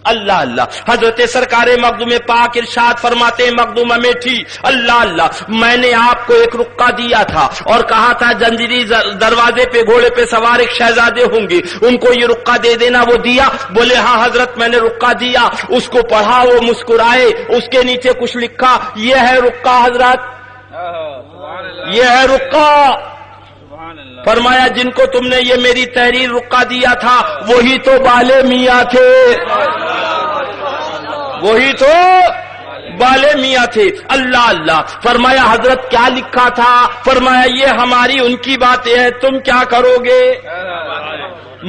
اللہ اللہ، حضرت سرکار مخدوم پاک ارشاد فرماتے ہیں مخدوم میٹھی، اللہ اللہ، میں نے آپ کو ایک رقعہ دیا تھا اور کہا تھا زنجیری دروازے پہ گھوڑے پہ سوار ایک شہزادے ہوں گے، ان کو یہ رقعہ دے دینا، وہ دیا؟ بولے ہاں حضرت میں نے رقعہ دیا، اس کو پڑھا، وہ مسکرائے، اس کے نیچے کچھ لکھا، یہ ہے رقعہ حضرت، یہ ہے رقعہ۔ فرمایا جن کو تم نے یہ میری تحریر رقعہ دیا تھا وہی تو بالے میاں تھے، وہی تو بالے میاں تھے۔ اللہ اللہ، فرمایا حضرت کیا لکھا تھا؟ فرمایا یہ ہماری ان کی باتیں ہیں، تم کیا کرو گے؟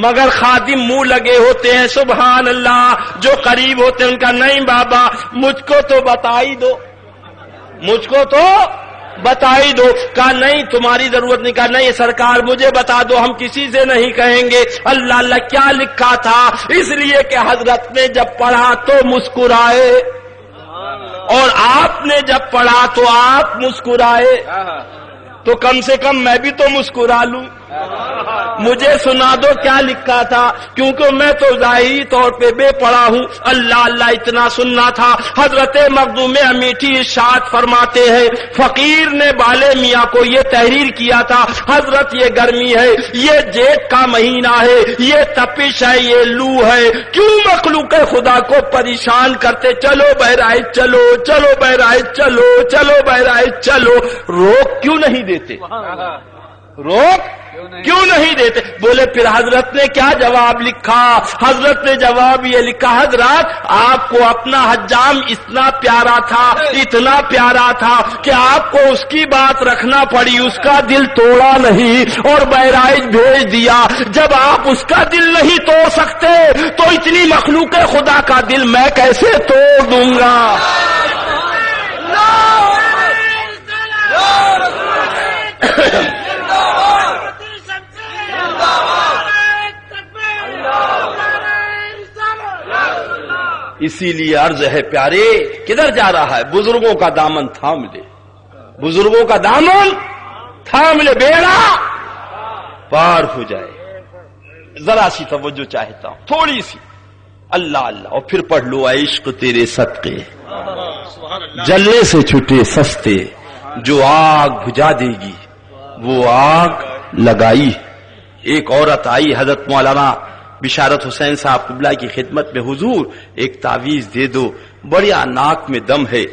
مگر خادم منہ لگے ہوتے ہیں، سبحان اللہ، جو قریب ہوتے ہیں ان کا نہیں بابا مجھ کو تو بتا ہی دو، مجھ کو تو بتا ہی دو۔ کہا نہیں تمہاری ضرورت نہیں، کہا نہیں سرکار مجھے بتا دو، ہم کسی سے نہیں کہیں گے۔ اللہ اللہ، کیا لکھا تھا؟ اس لیے کہ حضرت نے جب پڑھا تو مسکرائے، اور آپ نے جب پڑھا تو آپ مسکرائے، تو کم سے کم میں بھی تو مسکرا لوں۔ مجھے سنا دو کیا لکھا تھا، کیونکہ میں تو ظاہری طور پہ بے پڑھا ہوں. اللہ اللہ اتنا سننا تھا. حضرت مخدوم امیٹھی ارشاد فرماتے ہیں فقیر نے بالے میاں کو یہ تحریر کیا تھا، حضرت یہ گرمی ہے، یہ جیٹ کا مہینہ ہے، یہ تپش ہے، یہ لو ہے، کیوں مخلوق خدا کو پریشان کرتے؟ چلو بہرائچ چلو، چلو بہرائچ چلو، چلو بہرائچ چلو. روک کیوں نہیں دیتے؟ روک کیوں نہیں دیتے؟ بولے پھر حضرت نے کیا جواب لکھا؟ حضرت نے جواب یہ لکھا حضرات آپ کو اپنا حجام اتنا پیارا تھا، اتنا پیارا تھا کہ آپ کو اس کی بات رکھنا پڑی، اس کا دل توڑا نہیں اور بہرائچ بھیج دیا. جب آپ اس کا دل نہیں توڑ سکتے تو اتنی مخلوق خدا کا دل میں کیسے توڑ دوں گا؟ اسی لیے عرض ہے پیارے کدھر جا رہا ہے؟ بزرگوں کا دامن تھام لے، بزرگوں کا دامن تھام لے، بیڑا پار ہو جائے. ذرا سی توجہ چاہتا ہوں، تھوڑی سی. اللہ اللہ اور پھر پڑھ لو عشق تیرے صدقے جلنے سے چھٹے سستے، جو آگ بجھا دے گی وہ آگ لگائی. ایک عورت آئی حضرت مولانا بشارت حسین صاحب قبلہ کی خدمت میں، حضور ایک تعویذ دے دو، بڑیا ناک میں دم ہے.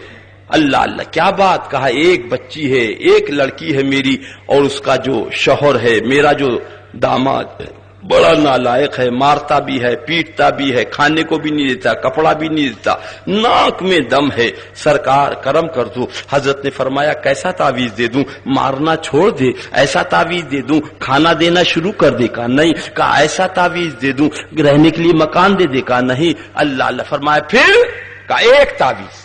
اللہ اللہ کیا بات کہا، ایک بچی ہے، ایک لڑکی ہے میری، اور اس کا جو شوہر ہے، میرا جو داماد ہے بڑا نالائق ہے، مارتا بھی ہے، پیٹتا بھی ہے، کھانے کو بھی نہیں دیتا، کپڑا بھی نہیں دیتا، ناک میں دم ہے، سرکار کرم کر دو. حضرت نے فرمایا کیسا تعویذ دے دوں؟ مارنا چھوڑ دے، ایسا تعویذ دے دوں کھانا دینا شروع کر دے؟ کہا نہیں. کہا ایسا تعویذ دے دوں رہنے کے لیے مکان دے دے؟ کہا نہیں. اللہ اللہ فرمایا پھر؟ کہا ایک تعویذ.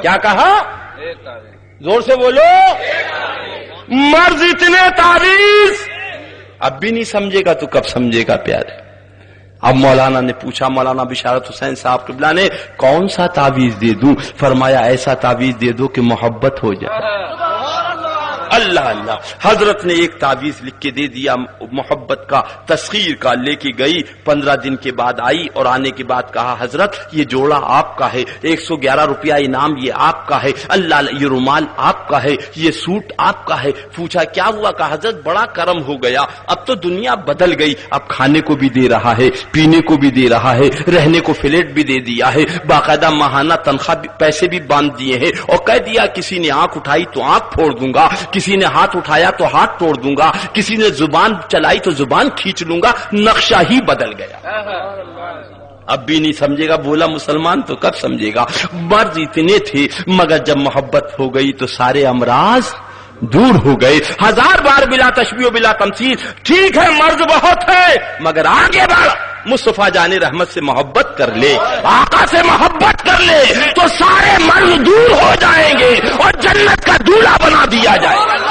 کیا کہا؟ زور سے بولو. مرض اتنے تعویذ اب بھی نہیں سمجھے گا تو کب سمجھے گا پیارے؟ اب مولانا نے پوچھا، مولانا بشارت حسین صاحب قبلہ نے کون سا تعویذ دے دوں؟ فرمایا ایسا تعویذ دے دو کہ محبت ہو جائے. اللہ اللہ حضرت نے ایک تعویذ لکھ کے دے دیا محبت کا، تسخیر کا. لے کے گئی، 15 دن کے بعد آئی اور آنے کے بعد کہا حضرت یہ جوڑا آپ کا ہے، 111 روپیہ انعام یہ آپ کا ہے. اللہ اللہ یہ رومال آپ کا ہے، یہ سوٹ آپ کا ہے. پوچھا کیا ہوا؟ کہا حضرت بڑا کرم ہو گیا، اب تو دنیا بدل گئی، اب کھانے کو بھی دے رہا ہے، پینے کو بھی دے رہا ہے، رہنے کو فلیٹ بھی دے دیا ہے، باقاعدہ ماہانہ تنخواہ پیسے بھی باندھ دیے ہیں، اور کہہ دیا کسی نے آنکھ اٹھائی تو آنکھ پھوڑ دوں گا، کسی نے ہاتھ اٹھایا تو ہاتھ توڑ دوں گا، کسی نے زبان چلائی تو زبان کھینچ لوں گا. نقشہ ہی بدل گیا. اب بھی نہیں سمجھے گا. بولا مسلمان تو کب سمجھے گا؟ مرض اتنے تھے مگر جب محبت ہو گئی تو سارے امراض دور ہو گئے. 1000 بار بلا تشبیہ و بلا تمثیل. ٹھیک ہے مرض بہت ہے مگر آگے بڑھ، مصطفیٰ جان رحمت سے محبت کر لے، آقا سے محبت کر لے تو سارے مرض دور ہو جائیں گے اور جنت کا دولہا بنا دیا جائے گا.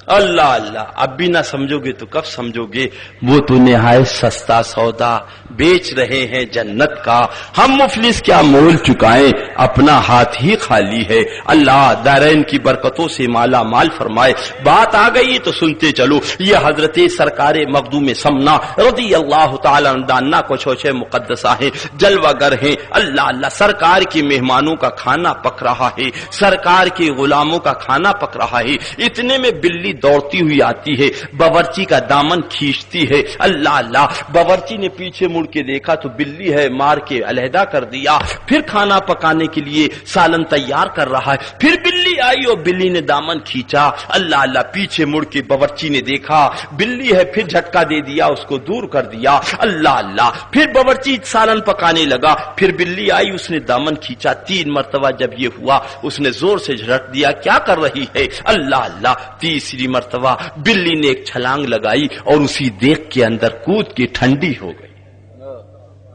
اللہ اللہ اب بھی نہ سمجھو گے تو کب سمجھو گے؟ وہ تو نہایت سستا سودا بیچ رہے ہیں جنت کا. ہم مفلس کیا مول چکائیں، اپنا ہاتھ ہی خالی ہے. اللہ دارین کی برکتوں سے مالا مال فرمائے. بات آ گئی تو سنتے چلو. یہ حضرت سرکار مخدوم سمنا رضی اللہ تعالی عنہ کو چھوچے مقدسہ ہیں، جلوہ گر ہیں. اللہ اللہ سرکار کے مہمانوں کا کھانا پک رہا ہے، سرکار کے غلاموں کا کھانا پک رہا ہے. اتنے میں بلی دوڑتی ہوئی آتی ہے، باورچی کا دامن کھینچتی ہے. اللہ اللہ باورچی نے پیچھے مڑ کے دیکھا تو بلی ہے، مار کے علیحدہ کر دیا. پھر کھانا پکانے کے لیے سالن تیار کر رہا ہے، پھر بلی آئی اور بلی نے دامن کھینچا. اللہ اللہ پیچھے مڑ کے باورچی نے دیکھا بلی ہے، پھر جھٹکا دے دیا، اس کو دور کر دیا. اللہ اللہ پھر باورچی سالن پکانے لگا، پھر بلی آئی، اس نے دامن کھینچا. 3 مرتبہ جب یہ ہوا اس نے زور سے جھٹک دیا، کیا کر رہی ہے؟ اللہ اللہ تیسری مرتبہ بلی نے ایک چھلانگ لگائی اور اسی دیگ کے اندر کود کے ٹھنڈی ہو گئی.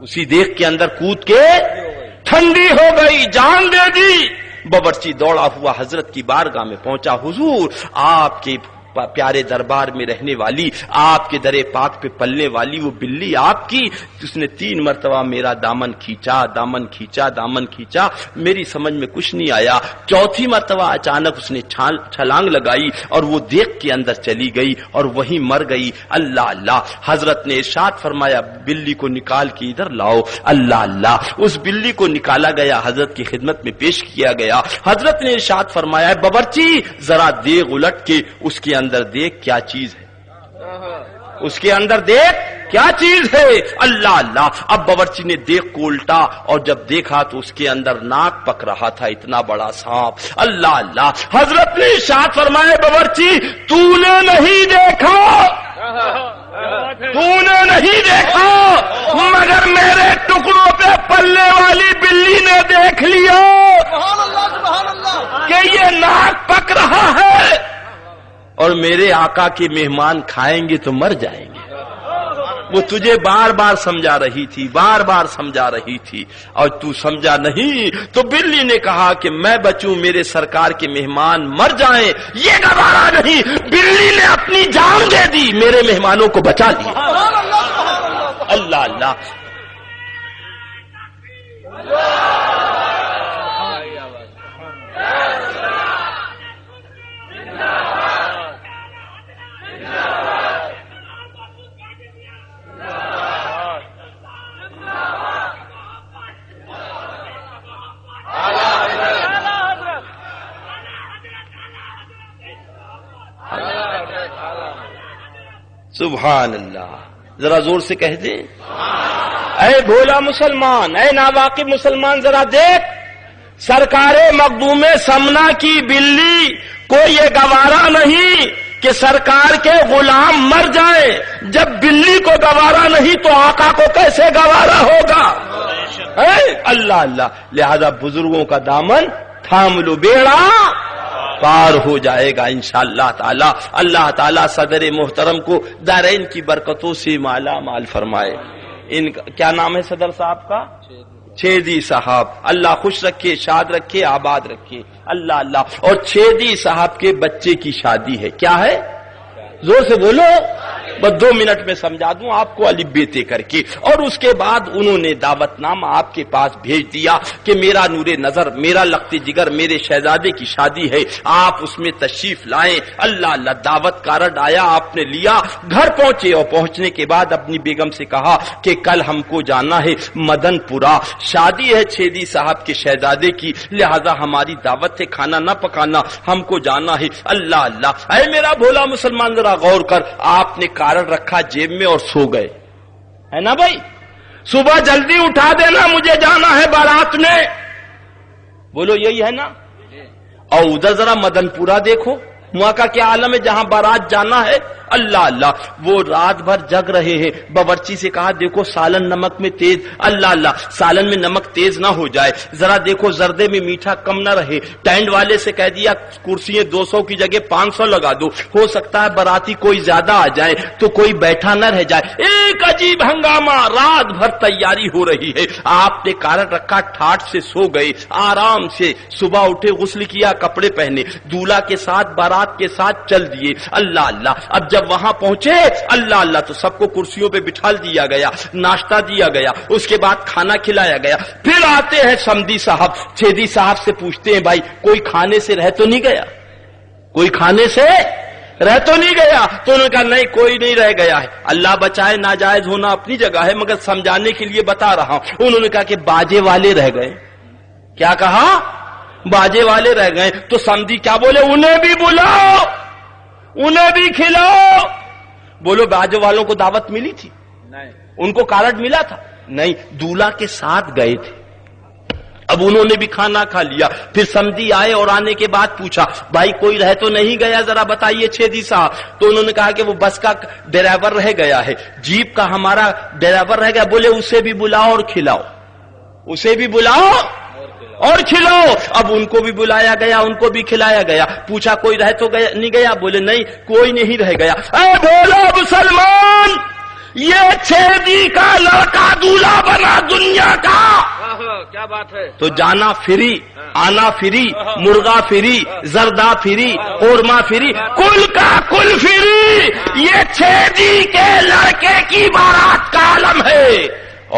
اسی دیگ کے اندر کود کے ٹھنڈی ہو گئی، جان دے دی. باورچی دوڑا ہوا حضرت کی بارگاہ میں پہنچا. حضور آپ کے پیارے دربار میں رہنے والی، آپ کے در پاک پہ پلنے والی وہ بلی آپ کی، اس نے 3 مرتبہ میرا دامن کھینچا، دامن کھینچا، دامن کھینچا، میری سمجھ میں کچھ نہیں آیا۔ 4تھی مرتبہ اچانک اس نے چھلانگ لگائی اور وہ دیکھ کے اندر چلی گئی اور وہیں مر گئی۔ اللہ اللہ، حضرت نے ارشاد فرمایا بلی کو نکال کے ادھر لاؤ۔ اللہ اللہ، اس بلی کو نکالا گیا، حضرت کی خدمت میں پیش کیا گیا۔ حضرت نے ارشاد فرمایا باورچی ذرا دیکھ الٹ کے اس کے اندر دیکھ کیا چیز ہے، اس کے اندر دیکھ کیا چیز ہے۔ اللہ اللہ، اب باورچی نے دیکھ کو الٹا اور جب دیکھا تو اس کے اندر ناک پک رہا تھا، اتنا بڑا سانپ۔ اللہ اللہ، حضرت نے ارشاد فرمایا باورچی تو نے نہیں دیکھا، تو نے نہیں دیکھا، مگر میرے ٹکڑوں پہ پلنے والی بلی نے دیکھ لیا کہ یہ ناک پک رہا ہے اور میرے آقا کے مہمان کھائیں گے تو مر جائیں گے۔ وہ تجھے بار بار سمجھا رہی تھی، بار بار سمجھا رہی تھی اور تو سمجھا نہیں، تو بلی نے کہا کہ میں بچوں، میرے سرکار کے مہمان مر جائیں یہ گوارا نہیں۔ بلی نے اپنی جان دے دی، میرے مہمانوں کو بچا لیا۔ اللہ اللہ، سبحان اللہ، ذرا زور سے کہہ دیں اے بھولا مسلمان، اے ناواقف مسلمان، ذرا دیکھ، سرکار مخدوم سمنا کی بلی کو یہ گوارا نہیں کہ سرکار کے غلام مر جائیں۔ جب بلی کو گوارا نہیں تو آقا کو کیسے گوارا ہوگا؟ اللہ اللہ، لہذا بزرگوں کا دامن تھام لو، بیڑا پار ہو جائے گا انشاءاللہ تعالی۔ اللہ تعالی صدر محترم کو دارین کی برکتوں سے مالا مال فرمائے۔ ان کا کیا نام ہے صدر صاحب کا؟ چھیدی صاحب، اللہ خوش رکھے، شاد رکھے، آباد رکھے۔ اللہ اللہ، اور چھیدی صاحب کے بچے کی شادی ہے، کیا ہے؟ زور سے بولو، بس 2 منٹ میں سمجھا دوں آپ کو الف ب ت کر کے۔ اور اس کے بعد انہوں نے دعوت نامہ آپ کے پاس بھیج دیا کہ میرا نور نظر، میرا لخت جگر، میرے شہزادے کی شادی ہے، آپ اس میں تشریف لائیں۔ اللہ اللہ، دعوت کارڈ آیا، آپ نے لیا، گھر پہنچے اور پہنچنے کے بعد اپنی بیگم سے کہا کہ کل ہم کو جانا ہے مدن پورہ، شادی ہے چھیدی صاحب کے شہزادے کی، لہذا ہماری دعوت ہے، کھانا نہ پکانا، ہم کو جانا ہے۔ اللہ اللہ، اے میرا بھولا مسلمان ذرا غور کر، آپ نے کارڈ رکھا جیب میں اور سو گئے، ہے نا بھائی؟ صبح جلدی اٹھا دینا، مجھے جانا ہے بارات میں، بولو یہی ہے نا؟ اور ادھر ذرا مدن پورہ دیکھو، وہاں کا کیا عالم ہے جہاں بارات جانا ہے۔ اللہ اللہ، وہ رات بھر جگ رہے ہیں۔ باورچی سے کہا دیکھو سالن نمک میں تیز، اللہ اللہ سالن میں نمک تیز نہ ہو جائے، ذرا دیکھو زردے میں میٹھا کم نہ رہے۔ ٹینٹ والے سے کہہ دیا کرسیاں 200 کی جگہ 500 لگا دو، ہو سکتا ہے باراتی کوئی زیادہ آ جائے تو کوئی بیٹھا نہ رہ جائے۔ ایک عجیب ہنگامہ، رات بھر تیاری ہو رہی ہے۔ آپ نے کارڈ رکھا، ٹھاٹ سے سو گئے آرام سے، صبح اٹھے، غسل کیا، کپڑے پہنے، دولہا کے ساتھ بارات کے ساتھ چل دیے۔ اللہ اللہ، اب جب وہاں پہنچے اللہ اللہ تو سب کو کرسیوں پہ بٹھا دیا گیا، ناشتہ دیا گیا، اس کے بعد کھانا کھلایا گیا۔ پھر آتے ہیں سمدی صاحب، چھیدی صاحب سے پوچھتے ہیں بھائی کوئی کھانے سے رہ تو نہیں گیا؟ کوئی کھانے سے رہ تو نہیں گیا؟ تو انہوں نے کہا نہیں کوئی نہیں رہ گیا ہے، اللہ بچائے، ناجائز ہونا اپنی جگہ ہے مگر سمجھانے کے لیے بتا رہا ہوں۔ انہوں نے کہا کہ باجے والے رہ گئے۔ کیا کہا؟ باجے والے رہ گئے۔ تو سمدی کیا بولے؟ انہیں بھی بلاؤ، انہیں بھی کھلاؤ۔ بولو باجے والوں کو دعوت ملی تھی؟ نہیں۔ ان کو کارڈ ملا تھا؟ نہیں، دولہا کے ساتھ گئے تھے۔ اب انہوں نے بھی کھانا کھا لیا۔ پھر سمدی آئے اور آنے کے بعد پوچھا بھائی کوئی رہ تو نہیں گیا، ذرا بتائیے چھیدی صاحب۔ تو انہوں نے کہا کہ وہ بس کا ڈرائیور رہ گیا ہے، جیپ کا ہمارا ڈرائیور رہ گیا۔ بولے اسے بھی بلاؤ اور کھلاؤ، اسے بھی بلاؤ اور کھلاؤ۔ اب ان کو بھی بلایا گیا، ان کو بھی کھلایا گیا۔ پوچھا کوئی رہ تو گیا نہیں گیا؟ بولے نہیں کوئی نہیں رہ گیا۔ اے بھولا مسلمان، یہ چھیدی کا لڑکا دولہا بنا دنیا کا. کیا بات ہے. تو جانا فری، آنا فری، مرغا فری، زردہ فری، قورمہ فری، کل کا کل فری. یہ چھیدی کے لڑکے کی بارات کا عالم ہے.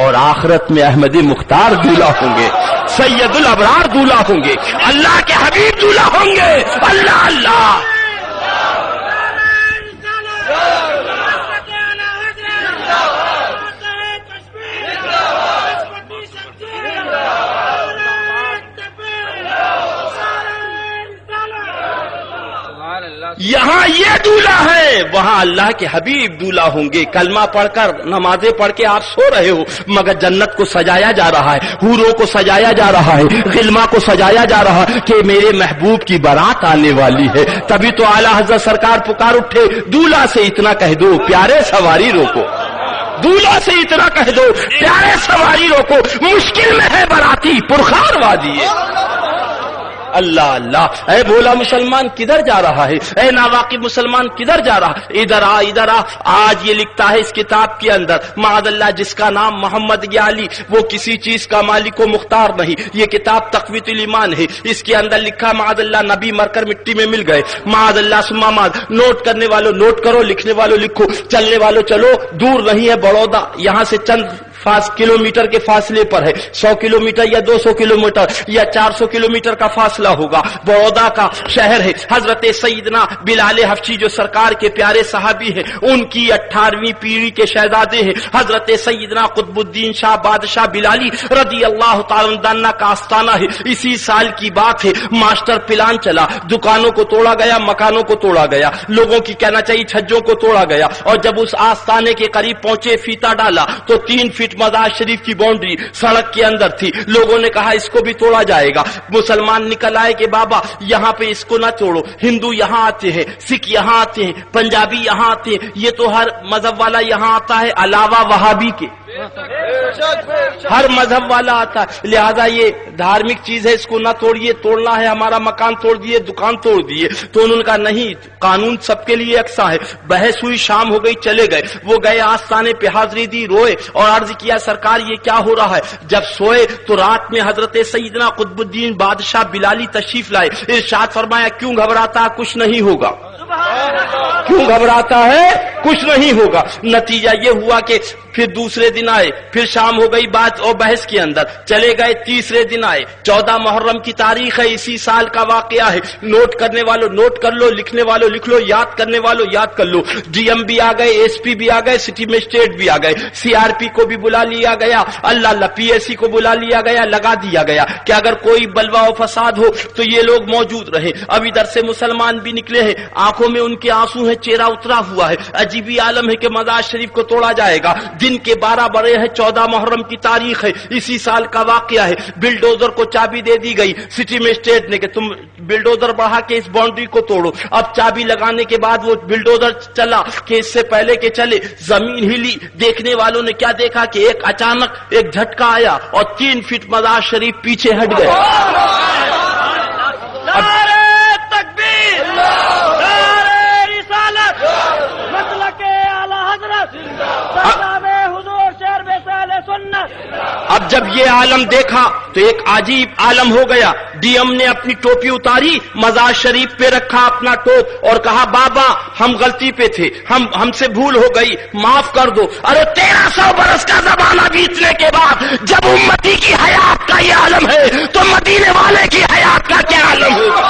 اور آخرت میں احمدی مختار دولہا ہوں گے، سید الابرار دولہا ہوں گے، اللہ کے حبیب دولہا ہوں گے. اللہ اللہ. یہاں یہ دولہا ہے، وہاں اللہ کے حبیب دولہا ہوں گے. کلمہ پڑھ کر نمازیں پڑھ کے آپ سو رہے ہو، مگر جنت کو سجایا جا رہا ہے، حوروں کو سجایا جا رہا ہے، غلما کو سجایا جا رہا ہے کہ میرے محبوب کی بارات آنے والی ہے. تبھی تو اعلیٰ حضرت سرکار پکار اٹھے، دولہا سے اتنا کہہ دو پیارے سواری روکو. دولہا سے اتنا کہہ دو پیارے سواری روکو، مشکل میں ہے باراتی پرخار وادی ہے. اللہ اللہ. اے بولا مسلمان کدھر جا رہا ہے؟ اے ناواقف مسلمان کدھر جا رہا ہے؟ ادھر آ ادھر آ. آج یہ لکھتا ہے اس کتاب کے اندر، معاذ اللہ جس کا نام محمد علی، وہ کسی چیز کا مالک و مختار نہیں. یہ کتاب تقویت الایمان ہے. اس کے اندر لکھا معاذ اللہ نبی مر کر مٹی میں مل گئے. معاذ اللہ ثم معاذ. نوٹ کرنے والوں نوٹ کرو، لکھنے والوں لکھو، چلنے والوں چلو. دور نہیں ہے بڑودا، یہاں سے چند کلومیٹر کے فاصلے پر ہے. 100 کلومیٹر یا 200 کلومیٹر یا 400 کلومیٹر کا فاصلہ ہوگا. بڑودا کا شہر ہے. حضرت سیدنا بلال حبشی جو سرکار کے پیارے صحابی ہیں، ان کی 18ویں پیڑھی کے شہزادے ہیں. حضرت سیدنا قطب الدین شاہ بادشاہ بلالی رضی اللہ تعالی عنہ کا آستانہ ہے. اسی سال کی بات ہے. ماسٹر پلان چلا، دکانوں کو توڑا گیا، مکانوں کو توڑا گیا، لوگوں کی کہنا چاہیے چھجوں کو توڑا گیا. اور جب اس آستانے کے قریب پہنچے، فیتا ڈالا تو 3 فٹ مزار شریف کی باؤنڈری سڑک کے اندر تھی. لوگوں نے کہا اس کو بھی توڑا جائے گا. مسلمان نکل آئے کہ بابا یہاں پہ اس کو نہ توڑو. ہندو یہاں آتے ہیں، سکھ یہاں آتے ہیں، پنجابی یہاں آتے ہیں، یہ تو ہر مذہب والا یہاں آتا ہے علاوہ وہابی کے. ہر مذہب والا آتا ہے، لہذا یہ دھارمک چیز ہے، اس کو نہ توڑیے. توڑنا ہے ہمارا مکان توڑ دیے، دکان توڑ دیے. تو انہوں نے کہا نہیں، قانون سب کے لیے یکساں ہے. بحث ہوئی، شام ہو گئی، چلے گئے. وہ گئے آستانے پہ حاضری دی، روئے اور عرض کیا سرکار یہ کیا ہو رہا ہے. جب سوئے تو رات میں حضرت سیدنا قطب الدین بادشاہ بلالی تشریف لائے. ارشاد فرمایا کیوں گھبراتا، کچھ نہیں ہوگا. کیوں گھبراتا ہے، کچھ نہیں ہوگا. نتیجہ یہ ہوا کہ پھر دوسرے دن آئے، پھر شام ہو گئی بات اور بحث کے اندر چلے گئے. تیسرے دن آئے، 14 محرم کی تاریخ ہے، اسی سال کا واقعہ ہے. نوٹ کرنے والوں نوٹ کر لو، لکھنے والوں لکھ لو، یاد کرنے والوں یاد کر لو. ڈی ایم بھی آ گئے، ایس پی بھی آ گئے، سٹی مجسٹریٹ بھی آ گئے، سی آر پی کو بھی بلا لیا گیا. اللہ اللہ، پی ایس سی کو بلا لیا گیا، لگا دیا گیا کہ اگر کوئی بلوا و فساد ہو تو یہ لوگ موجود رہیں. اب ادھر سے مسلمان بھی نکلے ہیں، آنکھوں میں ان کے آنسو ہیں، چہرہ اترا ہوا ہے. عجیبی عالم ہے کہ مزار شریف کو توڑا جائے گا. دن کے 12 بڑے ہیں، 14 محرم کی تاریخ ہے، اسی سال کا واقعہ ہے. بلڈوزر کو چابی دے دی گئی سٹی مجسٹریٹ نے کہ تم بلڈوزر بڑھا کے اس باؤنڈری کو توڑو. اب چابی لگانے کے بعد وہ بلڈوزر چلا کہ اس سے پہلے کہ چلے زمین ہلی. دیکھنے والوں نے کیا دیکھا کہ ایک اچانک ایک جھٹکا آیا اور 3 فٹ مزار شریف پیچھے ہٹ گئے. اب جب یہ عالم دیکھا تو ایک عجیب عالم ہو گیا. ڈی ایم نے اپنی ٹوپی اتاری، مزار شریف پہ رکھا اپنا ٹوپ اور کہا بابا ہم غلطی پہ تھے، ہم سے بھول ہو گئی، معاف کر دو. ارے 1300 برس کا زمانہ بیتنے کے بعد جب امتی کی حیات کا یہ عالم ہے تو مدینے والے کی حیات کا کیا عالم ہوگا.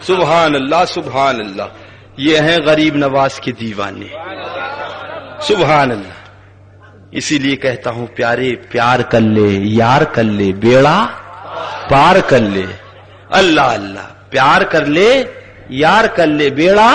سبحان اللہ سبحان اللہ. یہ ہیں غریب نواز کے دیوانے. سبحان اللہ. اسی لیے کہتا ہوں پیارے پیار کر لے، یار کر لے، بیڑا پار کر لے. اللہ اللہ، پیار کر لے، یار کر لے، بیڑا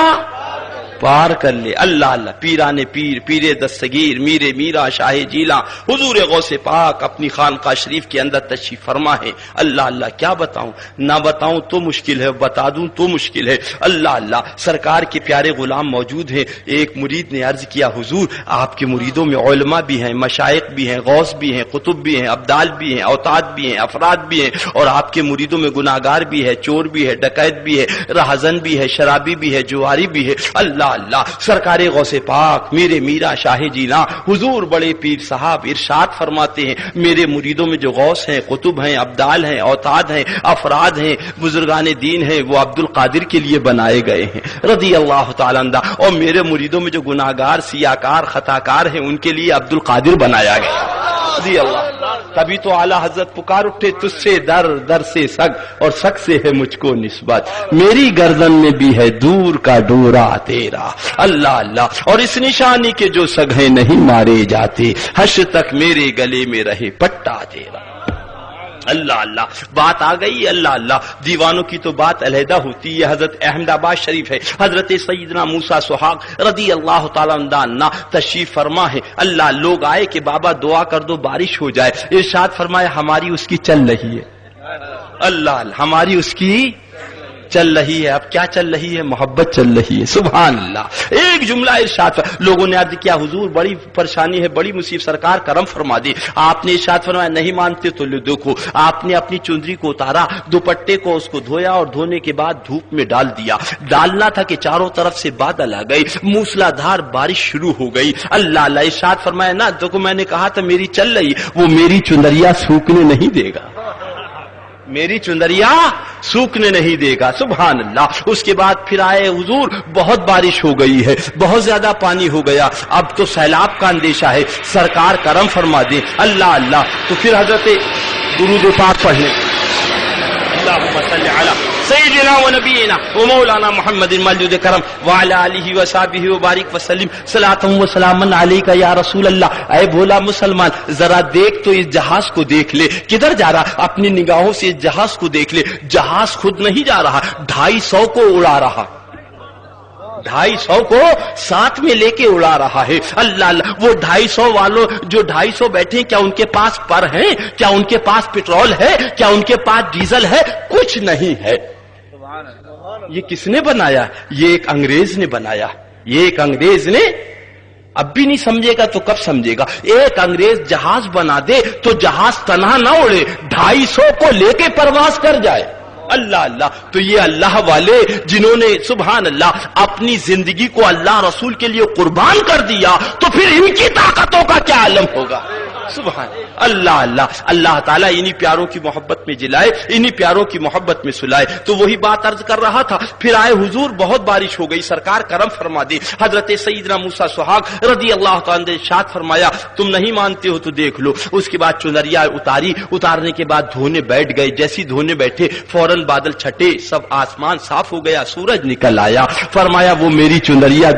پار کر لے. اللہ اللہ پیران پیر پیر دستگیر میر میرا شاہ جیلا حضور غوث پاک اپنی خانقاہ شریف کے اندر تشریف فرما ہے. اللہ اللہ کیا بتاؤں, نہ بتاؤں تو مشکل ہے, بتا دوں تو مشکل ہے. اللہ اللہ سرکار کے پیارے غلام موجود ہیں. ایک مرید نے عرض کیا حضور آپ کے مریدوں میں علماء بھی ہیں, مشائخ بھی ہیں, غوث بھی ہیں, قطب بھی ہیں, ابدال بھی ہیں, اوتاد بھی ہیں, افراد بھی ہیں, اور آپ کے مریدوں میں گناہگار بھی ہے, چور بھی ہے, ڈکیت بھی ہے, رہزن بھی ہے, شرابی بھی ہے, جواری بھی ہے. اللہ اللہ سرکار غوث پاک میرے میرا شاہ جینا حضور بڑے پیر صاحب ارشاد فرماتے ہیں میرے مریدوں میں جو غوث ہیں, قطب ہیں, ابدال ہیں, اوتاد ہیں, افراد ہیں, بزرگان دین ہیں, وہ عبد القادر کے لیے بنائے گئے ہیں رضی اللہ تعالی عنہ. اور میرے مریدوں میں جو گناہگار سیاکار خطاکار ہیں ان کے لیے عبد القادر بنایا گیا رضی اللہ. تبھی تو اعلی حضرت پکار اٹھے تجھ سے در در سے سگ اور سگ سے ہے مجھ کو نسبت, میری گردن میں بھی ہے دور کا ڈورا تیرا. اللہ اللہ اور اس نشانی کے جو سگ ہیں نہیں مارے جاتے, حشر تک میرے گلے میں رہے پٹا تیرا. اللہ اللہ بات آ گئی. اللہ اللہ دیوانوں کی تو بات علیحدہ ہوتی ہے. حضرت احمد آباد شریف ہے, حضرت سیدنا موسیٰ سہاگ رضی اللہ تعالیٰ عنہ تشریف فرما ہے. اللہ لوگ آئے کہ بابا دعا کر دو بارش ہو جائے. ارشاد فرمایا ہماری اس کی چل رہی ہے. اللہ اللہ ہماری اس کی چل رہی ہے. اب کیا چل رہی ہے؟ محبت چل رہی ہے. سبحان اللہ. ایک جملہ ارشاد لوگوں نے عرض کیا حضور بڑی پریشانی ہے, بڑی مصیبت, سرکار کرم فرما دی. آپ نے ارشاد فرمایا نہیں مانتے تو لے دیکھو. آپ نے اپنی چندری کو اتارا, دوپٹے کو اس کو دھویا اور دھونے کے بعد دھوپ میں ڈال دیا. ڈالنا تھا کہ چاروں طرف سے بادل آ گئی, موسلا دھار بارش شروع ہو گئی. اللہ اللہ ارشاد فرمایا نا دیکھو میں نے کہا تھا میری چل رہی, وہ میری چندریا سوکھنے نہیں دے گا, میری چندریا سوکھنے نہیں دے گا. سبحان اللہ. اس کے بعد پھر آئے حضور بہت بارش ہو گئی ہے, بہت زیادہ پانی ہو گیا, اب تو سیلاب کا اندیشہ ہے, سرکار کرم فرما دے. اللہ اللہ تو پھر حضرت درود پاک پڑھنے اللہم صلی علی سیدنا و نبینا و مولانا محمد مولود کرم وعلی آلہ و صحبہ و بارک وسلم صلاۃ و سلام علیک یا رسول اللہ. اے بھولا مسلمان ذرا دیکھ تو اس جہاز کو دیکھ لے, کدھر جا رہا؟ اپنی نگاہوں سے اس جہاز کو دیکھ لے. جہاز خود نہیں جا رہا, 250 کو اڑا رہا, 250 کو ساتھ میں لے کے اڑا رہا ہے. اللہ اللہ وہ 250 والوں جو 250 بیٹھے کیا ان کے پاس پر ہیں؟ کیا ان کے پاس پٹرول ہے؟ کیا ان کے پاس ڈیزل ہے؟ کچھ نہیں ہے. یہ کس نے بنایا؟ یہ ایک انگریز نے بنایا. یہ ایک انگریز نے, اب بھی نہیں سمجھے گا تو کب سمجھے گا. ایک انگریز جہاز بنا دے تو جہاز تنہا نہ اڑے, 250 کو لے کے پرواز کر جائے. اللہ اللہ تو یہ اللہ والے جنہوں نے سبحان اللہ اپنی زندگی کو اللہ رسول کے لیے قربان کر دیا, تو پھر ان کی طاقتوں کا کیا عالم ہوگا. سبحان اللہ اللہ. اللہ تعالیٰ انہی پیاروں کی محبت میں جلائے, انہی پیاروں کی محبت میں سلائے. تو وہی بات عرض کر رہا تھا. پھر آئے حضور بہت بارش ہو گئی, سرکار کرم فرما دی. حضرت سیدنا موسیٰ سہاگ رضی اللہ تعالیٰ نے ارشاد فرمایا تم نہیں مانتے ہو تو دیکھ لو. اس کے بعد چنریا اتاری, اتارنے کے بعد دھونے بیٹھ گئے. جیسی دھونے بیٹھے فوراً بادل چھٹے, سب آسمان صاف ہو گیا, سورج نکل آیا. فرمایا وہ میری چنریا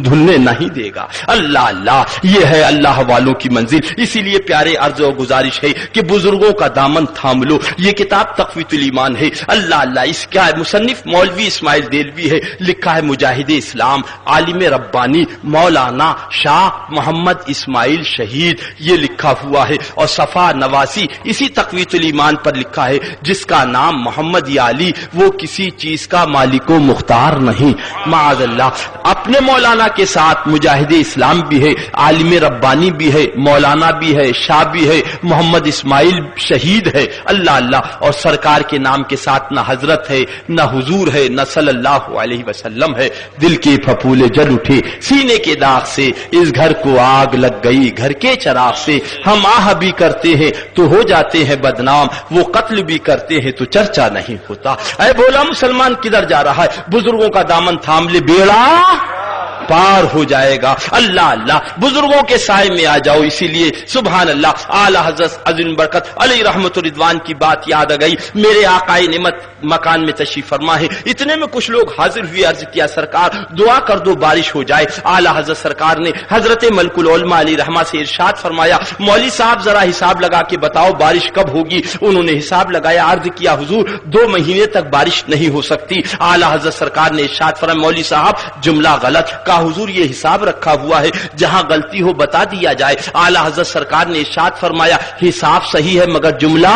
دھلنے نہیں دے گا. اللہ اللہ یہ ہے اللہ والوں کی منزل. اسی لیے پیارے عرض و گزارش ہے کہ بزرگوں کا دامن تھام لو. یہ کتاب تقویت الایمان ہے. اللہ اللہ اس کا مصنف مولوی اسماعیل دہلوی ہے. لکھا ہے مجاہد اسلام عالم ربانی مولانا شاہ محمد اسماعیل شہید, یہ لکھا ہوا ہے. اور صفا نواسی اسی تقویت الایمان پر لکھا ہے جس کا نام محمد یا علی وہ کسی چیز کا مالک و مختار نہیں. معاذ اللہ. اپنے مولانا کے ساتھ مجاہد اسلام بھی ہے, عالم ربانی بھی ہے, مولانا بھی ہے, شاہ بھی ہے, محمد اسماعیل شہید ہے. اللہ اللہ. اور سرکار کے نام کے ساتھ نہ حضرت ہے, نہ حضور ہے, نہ صلی اللہ علیہ وسلم ہے. دل کے پھپھولے جل اٹھے سینے کے داغ سے, اس گھر کو آگ لگ گئی گھر کے چراغ سے. ہم آہ بھی کرتے ہیں تو ہو جاتے ہیں بدنام, وہ قتل بھی کرتے ہیں تو چرچا نہیں ہوتا. اے بولا مسلمان کدھر جا رہا ہے؟ بزرگوں کا دامن تھام لے, بیڑا پار ہو جائے گا۔ اللہ اللہ، بزرگوں کے سائے میں آ جاؤ۔ اسی لیے سبحان اللہ، اعلی حضرت عظیم برکت علی رحمت رضوان کی بات یاد آ گئی۔ میرے آقائے نعمت مکان میں تشریف فرما ہے، اتنے میں کچھ لوگ حاضر ہوئے، عرض کیا سرکار دعا کر دو بارش ہو جائے۔ اعلی حضرت سرکار نے حضرت ملک العلماء علی رحمہ سے ارشاد فرمایا، مولوی صاحب ذرا حساب لگا کے بتاؤ بارش کب ہوگی؟ انہوں نے حساب لگایا، عرض کیا حضور 2 مہینے تک بارش نہیں ہو سکتی۔ اعلی حضرت سرکار نے ارشاد فرمایا، مولوی صاحب جملہ غلط۔ کہا حضور یہ حساب رکھا ہوا ہے، جہاں غلطی ہو بتا دیا جائے۔ اعلی حضرت سرکار نے ارشاد فرمایا حساب صحیح ہے مگر جملہ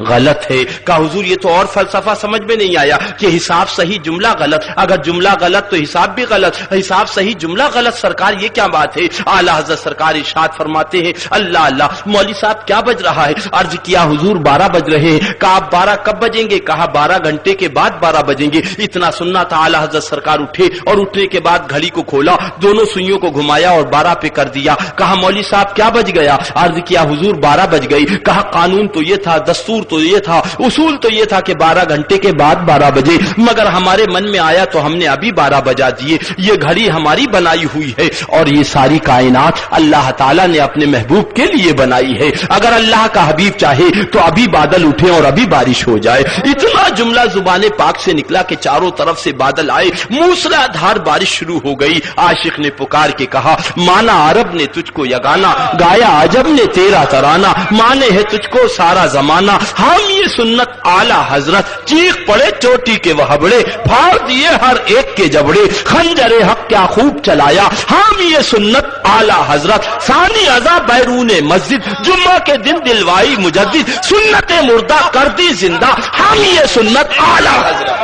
غلط ہے۔ کہا حضور یہ تو اور فلسفہ سمجھ میں نہیں آیا کہ حساب صحیح جملہ غلط، اگر جملہ غلط تو حساب بھی غلط، حساب صحیح جملہ غلط، سرکار یہ کیا بات ہے؟ اعلی حضرت سرکار ارشاد فرماتے ہیں، اللہ اللہ مولوی صاحب کیا بج رہا ہے؟ عرض کیا حضور 12 بج رہے ہیں۔ کہا آپ 12 کب بجیں گے؟ کہا 12 گھنٹے کے بعد 12 بجیں گے۔ اتنا سننا تھا، اعلی حضرت سرکار اٹھے اور اٹھنے کے بعد گھڑی کو کھولا، دونوں سوئیوں کو گھمایا اور 12 پہ کر دیا۔ کہا مولوی صاحب کیا بج گیا؟ عرض کیا حضور 12 بج گئی۔ کہا قانون تو یہ تھا، دستور تو یہ تھا، اصول تو یہ تھا کہ 12 گھنٹے کے بعد 12 بجے، مگر ہمارے من میں آیا تو ہم نے ابھی 12 بجا دیے۔ یہ گھڑی ہماری بنائی ہوئی ہے اور یہ ساری کائنات اللہ تعالیٰ نے اپنے محبوب کے لیے بنائی ہے۔ اگر اللہ کا حبیب چاہے تو ابھی بادل اٹھے اور ابھی بارش ہو جائے۔ اتنا جملہ زبان پاک سے نکلا کہ چاروں طرف سے بادل آئے، موسلا دھار بارش شروع ہو گئی۔ عاشق نے پکار کے کہا، مانا عرب نے تجھ کو یگانا، گایا عجب نے تیرا ترانہ، مانے ہے تجھ کو سارا زمانہ، ہم یہ سنت اعلی حضرت، چیخ پڑے چوٹی کے وہبڑے، پھاڑ دیے ہر ایک کے جبڑے، خنجر حق کیا خوب چلایا، ہم یہ سنت اعلی حضرت، ثانی ازا بیرون مسجد، جمعہ کے دن دلوائی مجدد، سنت مردہ کر دی زندہ، ہم یہ سنت اعلی حضرت۔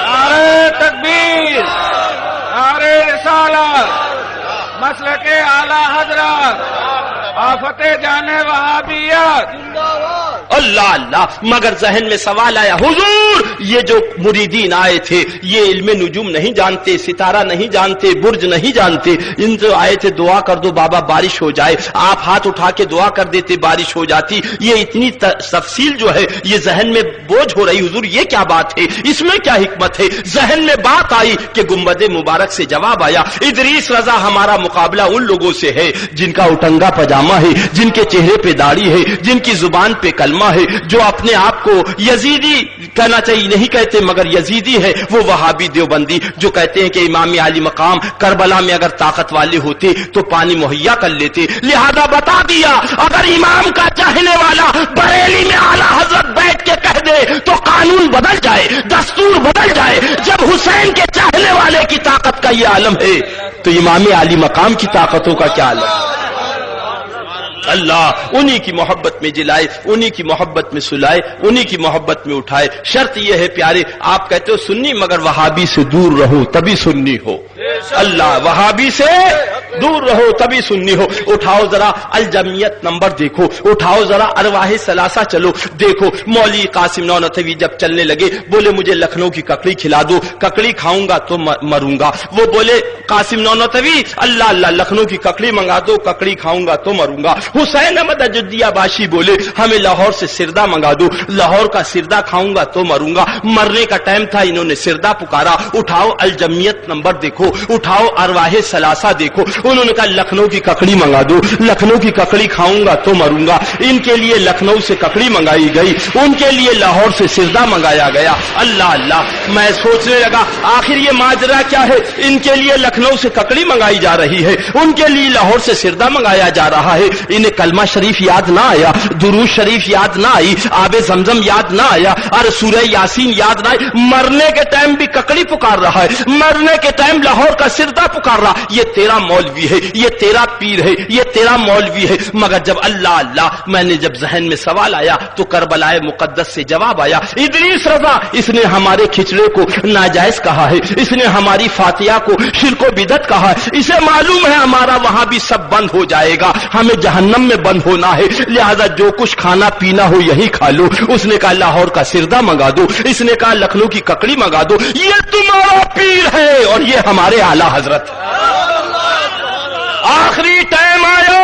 نعرہ تکبیر، نعرہ رسالت، مسلک اعلی حضرت، آفت جانے وہابیت۔ اللہ اللہ، مگر ذہن میں سوال آیا، حضور یہ جو مریدین آئے تھے یہ علم نجوم نہیں جانتے، ستارہ نہیں جانتے، برج نہیں جانتے، ان جو آئے تھے دعا کر دو بابا بارش ہو جائے، آپ ہاتھ اٹھا کے دعا کر دیتے بارش ہو جاتی، یہ اتنی تفصیل جو ہے یہ ذہن میں بوجھ ہو رہی، حضور یہ کیا بات ہے، اس میں کیا حکمت ہے؟ ذہن میں بات آئی کہ گنبد مبارک سے جواب آیا، ادریس رضا ہمارا مقابلہ ان لوگوں سے ہے جن کا اٹنگا پاجامہ ہے، جن کے چہرے پہ داڑھی ہے، جن کی زبان پہ کلمہ ہے، جو اپنے آپ کو یزیدی کہنا چاہیے نہیں کہتے مگر یزیدی ہے، وہ وہابی دیوبندی جو کہتے ہیں کہ امام علی مقام کربلا میں اگر طاقت والے ہوتے تو پانی مہیا کر لیتے، لہذا بتا دیا اگر امام کا چاہنے والا بریلی میں اعلی حضرت بیٹھ کے کہہ دے تو قانون بدل جائے، دستور بدل جائے۔ جب حسین کے چاہنے والے کی طاقت کا یہ عالم ہے تو امام علی مقام کی طاقتوں کا کیا عالم؟ اللہ انہی کی محبت میں جلائے، انہی کی محبت میں سلائے، انہی کی محبت میں اٹھائے۔ شرط یہ ہے پیارے، آپ کہتے ہو سنی مگر وہابی سے دور رہو تبھی سنی ہو، اللہ وہابی سے دور رہو تبھی سنی ہو۔ اٹھاؤ ذرا الجمیت نمبر دیکھو، اٹھاؤ ذرا ارواح ثلاثہ چلو دیکھو، مولوی قاسم نونتوی جب چلنے لگے بولے مجھے لکھنؤ کی ککڑی کھلا دو، ککڑی کھاؤں گا تو مروں گا۔ وہ بولے قاسم نونتوی اللہ اللہ لکھنؤ کی ککڑی منگا دو، ککڑی کھاؤں گا تو مروں گا۔ حسین احمد اجدیہ باشی بولے ہمیں لاہور سے سردہ منگا دو، لاہور کا سردہ کھاؤں گا تو مروں گا۔ مرنے کا ٹائم تھا، انہوں نے سردہ پکارا۔ اٹھاؤ الجمیت نمبر دیکھو، اٹھاؤ ارواح ثلاثہ دیکھو، انہوں نے کہا لکھنؤ کی ککڑی منگا دو، لکھنؤ کی ککڑی کھاؤں گا تو مروں گا۔ ان کے لیے لکھنؤ سے ککڑی منگائی گئی، ان کے لیے لاہور سے سردہ منگایا گیا۔ اللہ اللہ، میں سوچنے لگا آخر یہ ماجرا کیا ہے؟ ان کے لیے لکھنؤ سے ککڑی منگائی جا رہی ہے، ان کے لیے لاہور سے سردہ منگایا جا رہا ہے۔ انہیں کلمہ شریف یاد نہ آیا، درود شریف یاد نہ آئی، آب زمزم یاد نہ آیا، اور سورہ یاسین یاد نہ آئی۔ مرنے کے ٹائم بھی ککڑی پکار رہا ہے، مرنے کے ٹائم لاہور کا سردہ پکار رہا۔ یہ تیرا مولوی ہے، یہ تیرا پیر ہے، یہ تیرا مولوی ہے۔ مگر جب اللہ اللہ میں نے جب ذہن میں سوال آیا تو کربلا مقدس سے جواب آیا، ادریس رضا اس نے ہمارے کھچڑے کو ناجائز کہا ہے، اس نے ہماری فاتحہ کو شرک و بدعت کہا ہے، اسے معلوم ہے ہمارا وہاں بھی سب بند ہو جائے گا، ہمیں جہنم میں بند ہونا ہے، لہذا جو کچھ کھانا پینا ہو یہی کھا لو۔ اس نے کہا لاہور کا سردہ منگا دو، اس نے کہا لکھنؤ کی ککڑی منگا دو۔ یہ تمہارا پیر ہے اور یہ ہمارے اعلی حضرت۔ آخری ٹائم آیا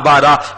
12।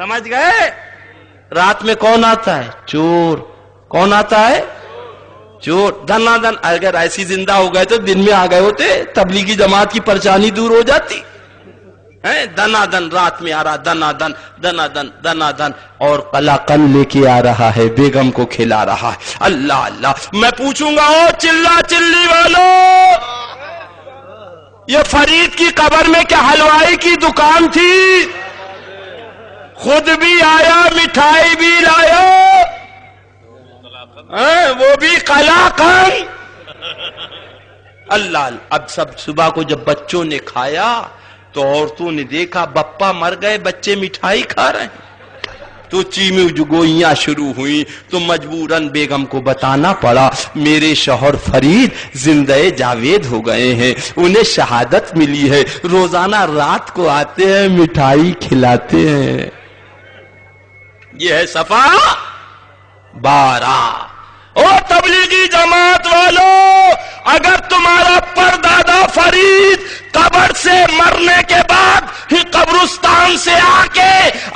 سمجھ گئے؟ رات میں کون آتا ہے؟ چور. کون آتا ہے؟ چور. دنا دن اگر ایسی زندہ ہو گئے تو دن میں آ گئے ہوتے, تبلیغی جماعت کی پریشانی دور ہو جاتی. دنا دن رات میں آ رہا, دنا دن دنا دن دنا دن, اور قلاقن لے کے آ رہا ہے, بیگم کو کھلا رہا ہے. اللہ اللہ. میں پوچھوں گا او چلا چلی والوں, یہ فرید کی قبر میں کیا حلوائی کی دکان تھی؟ خود بھی آیا, مٹھائی بھی لایا, وہ بھی قلاقن. اللہ. اب سب صبح کو جب بچوں نے کھایا تو عورتوں نے دیکھا بپا مر گئے, بچے مٹھائی کھا رہے ہیں, تو چیمی جگوئیاں شروع ہوئیں. تو مجبوراً بیگم کو بتانا پڑا میرے شوہر فرید زندہ جاوید ہو گئے ہیں, انہیں شہادت ملی ہے, روزانہ رات کو آتے ہیں, مٹھائی کھلاتے ہیں. یہ ہے صفا 12. او تبلیغی جماعت والوں, اگر تمہارا پردادا فرید قبر سے مرنے کے بعد ہی قبرستان سے آ کے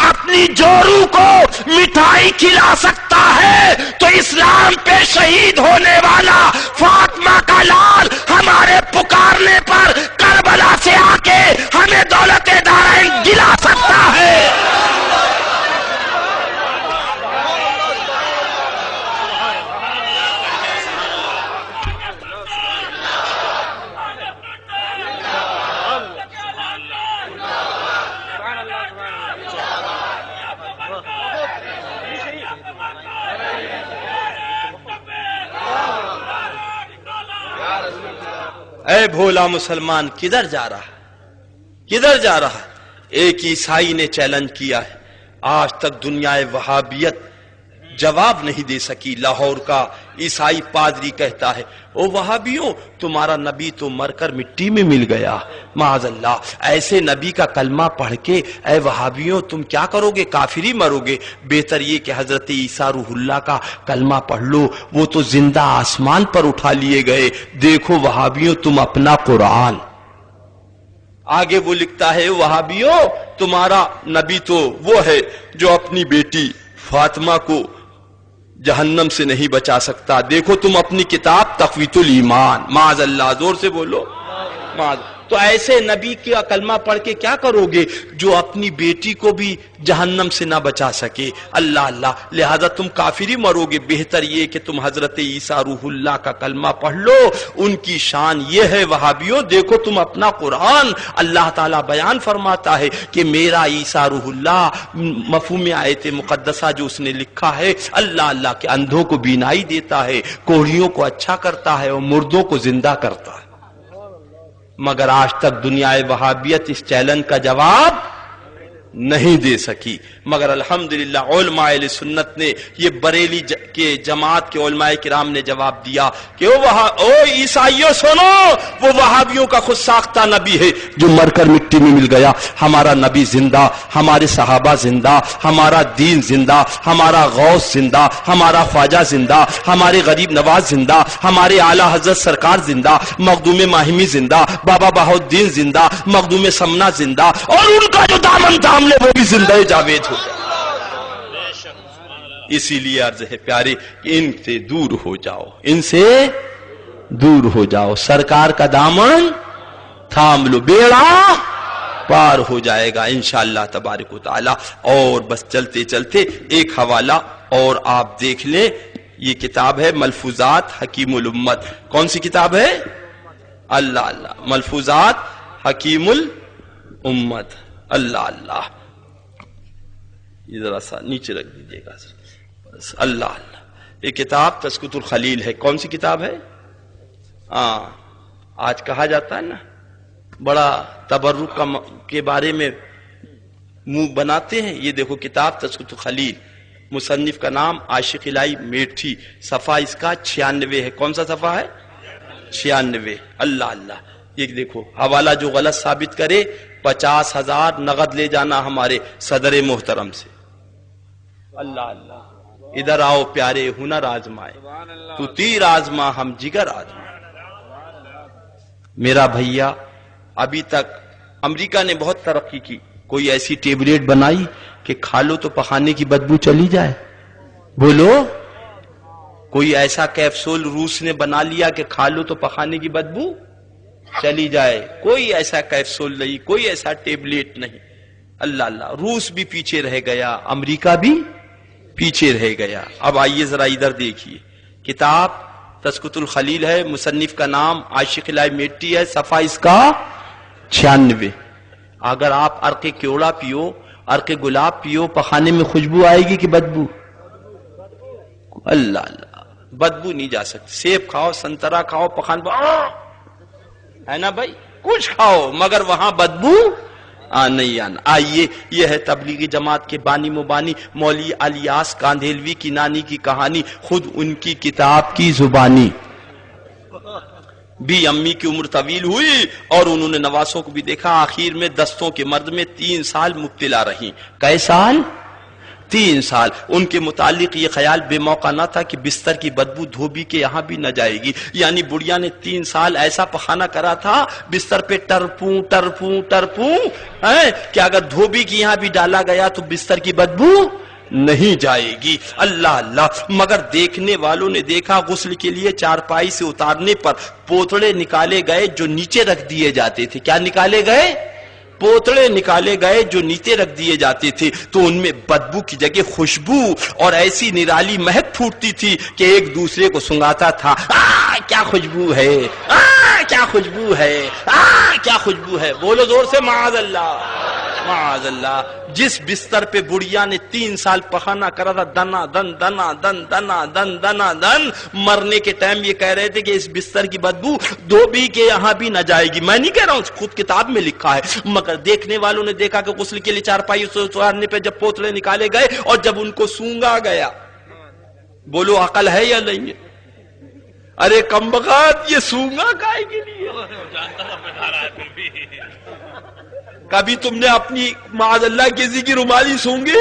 اپنی جورو کو مٹھائی کھلا سکتا ہے, تو اسلام پہ شہید ہونے والا فاطمہ کا لال ہمارے پکارنے پر کربلا سے آ کے ہمیں دولت دارین دلا سکتا ہے. اے بھولا مسلمان, کدھر جا رہا, کدھر جا رہا؟ ایک عیسائی نے چیلنج کیا ہے, آج تک دنیا وہابیت جواب نہیں دے سکی. لاہور کا عیسائی پادری کہتا ہے, او وہابیوں تمہارا نبی تو مر کر مٹی میں مل گیا, معاذ اللہ. ایسے نبی کا کلمہ پڑھ کے اے وہابیوں تم کیا کرو گے؟ کافری مرو گے. بہتر یہ کہ حضرت عیسیٰ روح اللہ کا کلمہ پڑھ لو, وہ تو زندہ آسمان پر اٹھا لیے گئے. دیکھو وہابیوں تم اپنا قرآن. آگے وہ لکھتا ہے, وہابیوں تمہارا نبی تو وہ ہے جو اپنی بیٹی فاطمہ کو جہنم سے نہیں بچا سکتا. دیکھو تم اپنی کتاب تقویت الایمان. معاذ اللہ, زور سے بولو معاذ. تو ایسے نبی کا کلمہ پڑھ کے کیا کرو گے جو اپنی بیٹی کو بھی جہنم سے نہ بچا سکے؟ اللہ اللہ. لہذا تم کافری مرو گے. بہتر یہ کہ تم حضرت عیسیٰ روح اللہ کا کلمہ پڑھ لو, ان کی شان یہ ہے. وہابیوں دیکھو تم اپنا قرآن. اللہ تعالیٰ بیان فرماتا ہے کہ میرا عیسیٰ روح اللہ, مفہوم آیت مقدسہ جو اس نے لکھا ہے, اللہ اللہ کے اندھوں کو بینائی دیتا ہے, کوڑھیوں کو اچھا کرتا ہے اور مردوں کو زندہ کرتا ہے. مگر آج تک دنیا وہابیت اس چیلنج کا جواب نہیں دے سکی. مگر الحمدللہ علماء اہل سنت نے, یہ بریلی کے جماعت کے علماء کرام نے جواب دیا کہ او عیسائیوں سنو, وہ وہابیوں کا خود ساختہ نبی ہے جو مر کر مٹی میں مل گیا. ہمارا نبی زندہ, ہمارے صحابہ زندہ, ہمارا دین زندہ, ہمارا غوث زندہ, ہمارا خواجہ زندہ, ہمارے غریب نواز زندہ, ہمارے اعلیٰ حضرت سرکار زندہ, مخدوم ماہمی زندہ, بابا بہاؤالدین زندہ, مخدوم سمنا زندہ, اور ان کا جو دامن تھام لے وہ بھی زندہ جاوید ہو. اسی لیے عرض ہے پیارے کہ ان سے دور ہو جاؤ, ان سے دور ہو جاؤ. سرکار کا دامن تھام لو, بیڑا پار ہو جائے گا انشاءاللہ تبارک و تعالی. اور بس چلتے چلتے ایک حوالہ اور آپ دیکھ لیں, یہ کتاب ہے ملفوظات حکیم الامت. کون سی کتاب ہے؟ اللہ اللہ, ملفوظات حکیم الامت. اللہ اللہ, یہ ذرا سا نیچے رکھ دیجیے گا. اللہ اللہ. یہ کتاب تذکرۃ الخلیل ہے. کون سی کتاب ہے؟ آج کہا جاتا ہے نا, بڑا تبرک کے بارے میں منہ بناتے ہیں. یہ دیکھو کتاب تذکرۃ الخلیل, مصنف کا نام عاشق الہی میٹھی, صفحہ اس کا 96 ہے. کون سا صفحہ ہے؟ 96. اللہ اللہ. یہ دیکھو حوالہ جو غلط ثابت کرے 50,000 نقد لے جانا ہمارے صدر محترم سے. اللہ اللہ. ادھر آؤ پیارے, ہنر آزمائے تو تیر آزما, ہم جگر آزمائے. میرا بھیا, ابھی تک امریکہ نے بہت ترقی کی, کوئی ایسی ٹیبلیٹ بنائی کہ کھا لو تو پخانے کی بدبو چلی جائے؟ بولو. کوئی ایسا کیپسول روس نے بنا لیا کہ کھا لو تو پخانے کی بدبو چلی جائے؟ کوئی ایسا کیپسول نہیں، کوئی ایسا ٹیبلیٹ نہیں. اللہ اللہ، روس بھی پیچھے رہ گیا، امریکہ بھی پیچھے رہ گیا. اب آئیے ذرا ادھر دیکھیے، کتاب تذکرۃ الخلیل ہے، مصنف کا نام عاشق الہی میٹی ہے، صفحہ اس کا 96. اگر آپ عرق کیوڑا پیو، عرق گلاب پیو، پخانے میں خوشبو آئے گی کہ بدبو؟ اللہ اللہ، بدبو نہیں جا سکتی. سیب کھاؤ، سنترا کھاؤ، پخان ہے نا بھائی، کچھ کھاؤ مگر وہاں بدبو نہیں آنا. آئیے، یہ ہے تبلیغی جماعت کے بانی مبانی مولوی الیاس کاندھیلوی کی نانی کی کہانی، خود ان کی کتاب کی زبانی. بھی امی کی عمر طویل ہوئی اور انہوں نے نواسوں کو بھی دیکھا. آخر میں دستوں کے مرض میں 3 سال مبتلا رہیں. کئے سال؟ 3 سال. ان کے متعلق یہ خیال بے موقع نہ تھا کہ بستر کی بدبو دھوبی کے یہاں بھی نہ جائے گی. یعنی بڑھیا نے 3 سال ایسا پخانا کرا تھا بستر پہ ٹرپوں ٹرپوں ٹرپوں کہ اگر دھوبی کے یہاں بھی ڈالا گیا تو بستر کی بدبو نہیں جائے گی. اللہ اللہ. مگر دیکھنے والوں نے دیکھا غسل کے لیے چارپائی سے اتارنے پر پوتڑے نکالے گئے جو نیچے رکھ دیے جاتے تھے. کیا نکالے گئے؟ پوتڑے نکالے گئے جو نیچے رکھ دیے جاتے تھے. تو ان میں بدبو کی جگہ خوشبو اور ایسی نرالی مہک پھوٹتی تھی کہ ایک دوسرے کو سنگاتا تھا. کیا خوشبو ہے، کیا خوشبو ہے، کیا خوشبو ہے. بولو زور سے معاذ اللہ، معاذ اللہ. جس بستر پہ بڑھیا نے 3 سال پخانا کرا تھا، دنا دن دنا دن دنا دن دنا دن، مرنے کے ٹائم یہ کہہ رہے تھے کہ اس بستر کی بدبو دھوبی کے یہاں بھی نہ جائے گی. میں نہیں کہہ رہا ہوں، خود کتاب میں لکھا ہے. مگر دیکھنے والوں نے دیکھا کہ غسل کے لیے چارپائی سے اتارنے پہ جب پوتڑے نکالے گئے اور جب ان کو سونگا گیا. بولو عقل ہے یا نہیں ہے؟ ارے کمبخت، یہ سونگا کائے کے لیے؟ کبھی تم نے اپنی معاذ اللہ کسی کی رومالی سونگی؟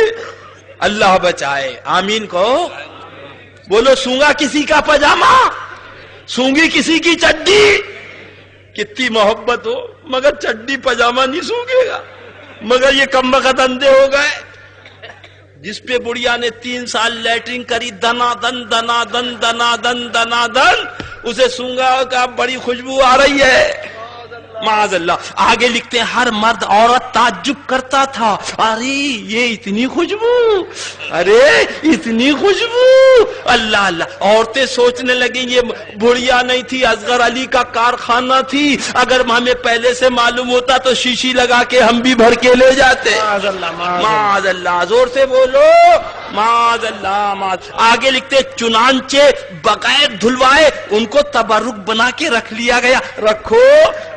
اللہ بچائے، آمین کہو. بولو سونگا کسی کا پاجامہ، سونگی کسی کی چڈی. کتنی محبت ہو مگر چڈی پاجامہ نہیں سونگے گا. مگر یہ کمبخت اندھے ہو گئے. جس پہ بڑھیا نے 3 سال لیٹرنگ کری، دنا دن دنا دن دنا دن دنا دن، اسے سونگا کا بڑی خوشبو آ رہی ہے. معاذ اللہ. آگے لکھتے ہیں ہر مرد عورت تعجب کرتا تھا، ارے یہ اتنی خوشبو، ارے اتنی خوشبو. اللہ اللہ. عورتیں سوچنے لگیں یہ بڑھیا نہیں تھی، اصغر علی کا کارخانہ تھی. اگر ہمیں پہلے سے معلوم ہوتا تو شیشی لگا کے ہم بھی بھر کے لے جاتے. معاذ اللہ. زور سے بولو معاذ اللہ. معاذ. آگے لکھتے چنانچہ بغیر دھلوائے ان کو تبرک بنا کے رکھ لیا گیا. رکھو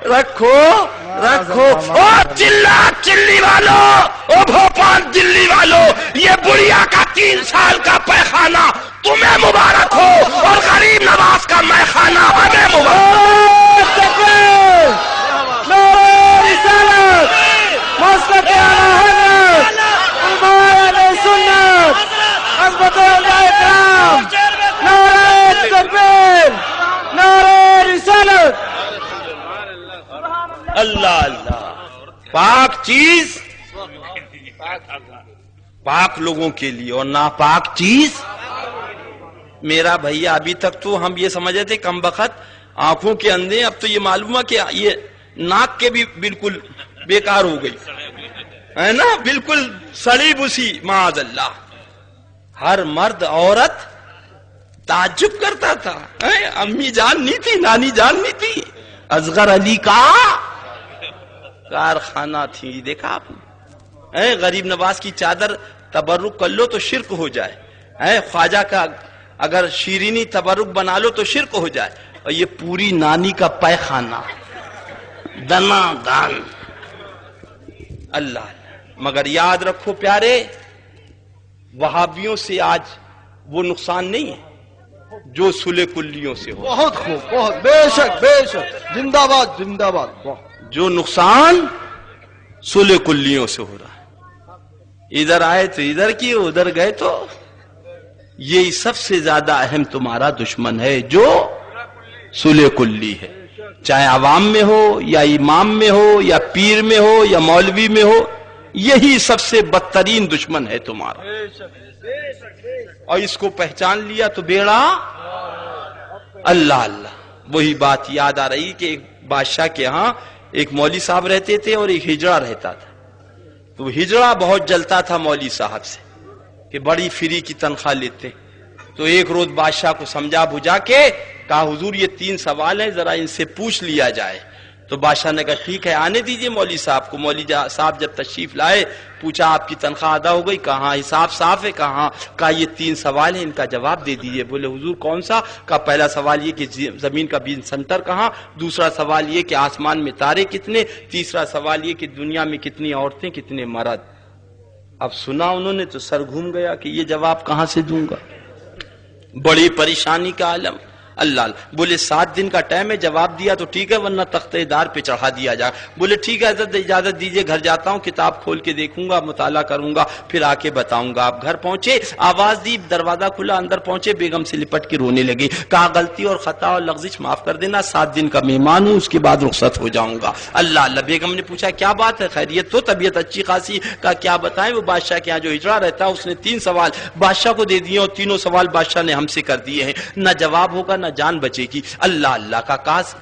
رکھو رکھو. او چلا چلی والو، او بھوپال دلی والو، یہ بڑھیا کا 3 سال کا پیخانہ تمہیں مبارک ہو اور غریب نواز کا میخانہ ہمیں مبارک. اللہ اللہ. پاک چیز پاک لوگوں کے لیے اور ناپاک چیز. میرا بھیا ابھی تک تو ہم یہ سمجھے تھے کمبخت آنکھوں کے اندھے، اب تو یہ معلوم ہے کہ یہ ناک کے بھی بالکل بیکار ہو گئی ہے نا، بالکل سڑی بسی. معاذ اللہ. ہر مرد عورت تعجب کرتا تھا. امی جان نہیں تھی، نانی جان نہیں تھی، اصغر علی کا کارخانہ تھی. دیکھا آپ نے، غریب نواز کی چادر تبرک کر لو تو شرک ہو جائے. خواجہ کا اگر شیرینی تبرک بنا لو تو شرک ہو جائے. اور یہ پوری نانی کا پیخانہ دنا دان. اللہ. مگر یاد رکھو پیارے، وہابیوں سے آج وہ نقصان نہیں ہے جو صلح کلیوں سے ہو. بہت خوب، بہت بے شک بے شک. زندہ باد زندہ باد. جو نقصان صلح کلیوں سے ہو رہا ہے. ادھر آئے تو ادھر کی، ادھر گئے تو یہی سب سے زیادہ اہم تمہارا دشمن ہے جو صلح کلی ہے. چاہے عوام میں ہو یا امام میں ہو یا پیر میں ہو یا مولوی میں ہو یہی سب سے بدترین دشمن ہے تمہارا، اور اس کو پہچان لیا تو بیڑا اللہ اللہ۔ وہی بات یاد آ رہی کہ ایک بادشاہ کے ہاں ایک مولوی صاحب رہتے تھے اور ایک ہجڑا رہتا تھا، تو ہجڑا بہت جلتا تھا مولوی صاحب سے کہ بڑی فری کی تنخواہ لیتے۔ تو ایک روز بادشاہ کو سمجھا بجھا کے کہا حضور یہ 3 سوال ہیں، ذرا ان سے پوچھ لیا جائے۔ تو بادشاہ نے کہا ٹھیک ہے آنے دیجئے مولوی صاحب کو۔ مولوی صاحب جب تشریف لائے پوچھا آپ کی تنخواہ ادا ہو گئی؟ کہا حساب صاف ہے۔ کہا یہ 3 سوال ہیں، ان کا جواب دے دیجئے۔ بولے حضور کون سا؟ کہا پہلا سوال یہ کہ زمین کا بیس سینٹر کہاں، دوسرا سوال یہ کہ آسمان میں تارے کتنے، تیسرا سوال یہ کہ دنیا میں کتنی عورتیں کتنے مرد۔ اب سنا انہوں نے تو سر گھوم گیا کہ یہ جواب کہاں سے دوں گا، بڑی پریشانی کا عالم۔ اللہ اللہ بولے 7 دن کا ٹائم ہے، جواب دیا تو ٹھیک ہے ورنہ تختہ دار پہ چڑھا دیا جائے۔ بولے ٹھیک ہے حضرت اجازت دیجئے گھر جاتا ہوں، کتاب کھول کے دیکھوں گا، مطالعہ کروں گا، پھر آ کے بتاؤں گا۔ آپ گھر پہنچے، آواز دی، دروازہ کھلا، اندر پہنچے، بیگم سے لپٹ کے رونے لگی۔ کہا غلطی اور خطا اور لغزش معاف کر دینا، 7 دن کا مہمان ہوں، اس کے بعد رخصت ہو جاؤں گا۔ اللہ اللہ بیگم نے پوچھا کیا بات ہے، خیریت تو، طبیعت اچھی خاصی؟ کہا کیا بتائیں، وہ بادشاہ کے یہاں جو ہجڑا رہتا ہے اس نے 3 سوال بادشاہ کو دے دیے اور تینوں سوال بادشاہ نے ہم سے کر دیے ہیں، نہ جواب ہوگا نہ جان بچے گی۔ اللہ اللہ کا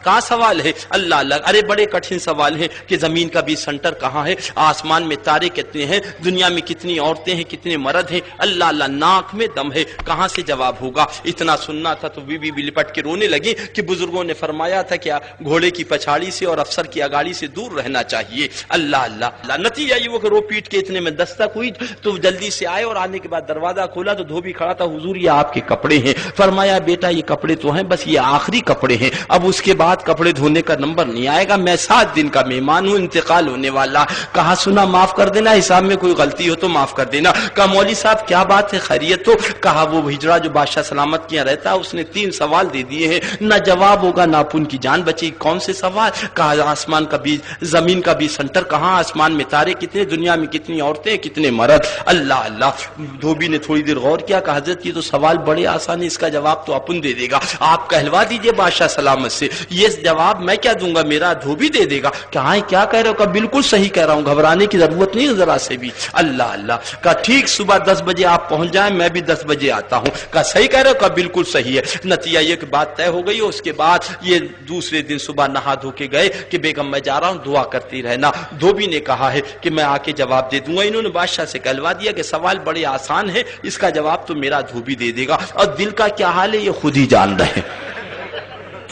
کہاں سوال ہے؟ اللہ اللہ ارے بڑے کٹھن سوال ہیں کہ زمین کا بیس سینٹر کہاں ہے، آسمان میں تارے کتنے ہیں، دنیا میں کتنی عورتیں ہیں، کتنے مرد ہیں۔ اللہ اللہ ناک میں دم ہے، کہاں سے جواب ہوگا؟ اتنا سننا تھا تو بی بی لپٹ کے رونے لگی کہ بزرگوں نے فرمایا تھا کہ گھوڑے کی پچھاڑی سے اور افسر کی اگاڑی سے دور رہنا چاہیے۔ اللہ اللہ اللہ نتیجہ یہ وہ کہ رو پیٹ کے اتنے میں دستک ہوئی تو جلدی سے آئے، اور آنے کے بعد دروازہ کھولا تو دھوبی کھڑا تھا۔ حضور یہ آپ کے کپڑے ہیں۔ فرمایا بیٹا یہ کپڑے تو ہیں، بس یہ آخری کپڑے ہیں، اب اس کے بعد کپڑے دھونے کا نمبر نہیں آئے گا، میں 7 دن کا مہمان ہوں، انتقال ہونے والا۔ کہا سنا معاف کر دینا، حساب میں کوئی غلطی ہو تو معاف کر دینا۔ کہا مولوی صاحب کیا بات ہے، خیریت تو؟ کہا وہ ہجڑا جو بادشاہ سلامت کے یہاں رہتا ہے اس نے 3 سوال دے دیے ہیں، نہ جواب ہوگا نہ اپن کی جان بچے گی۔ کون سے سوال؟ کہا آسمان کا بیج زمین کا بیج سینٹر کہاں، آسمان میں تارے کتنے، دنیا میں کتنی عورتیں کتنے مرد۔ اللہ اللہ دھوبی نے تھوڑی دیر غور کیا، کہا حضرت یہ تو سوال بڑے آسان ہے، اس کا جواب تو اپن دے دے گا، آپ کہلوا دیجئے بادشاہ سلامت سے، یہ جواب میں کیا دوں گا، میرا دھوبی دے دے گا۔ کہا کیا کہہ رہے ہو؟ کہا بالکل صحیح کہہ رہا ہوں، گھبرانے کی ضرورت نہیں ذرا سے بھی۔ اللہ اللہ کہا ٹھیک صبح 10 بجے آپ پہنچ جائیں، میں بھی 10 بجے آتا ہوں۔ کہا صحیح کہہ رہے ہو؟ کہا بالکل صحیح ہے۔ نتیجہ یہ کہ بات طے ہو گئی، اس کے بعد یہ دوسرے دن صبح نہا دھو کے گئے کہ بیگم میں جا رہا ہوں، دعا کرتی رہنا۔ دھوبی نے کہا ہے کہ میں آ کے جواب دے دوں گا۔ انہوں نے بادشاہ سے کہلوا دیا کہ سوال بڑے آسان ہے، اس کا جواب تو میرا دھوبی دے دے گا، اور دل کا کیا حال ہے یہ خود ہی جان رہے ہیں۔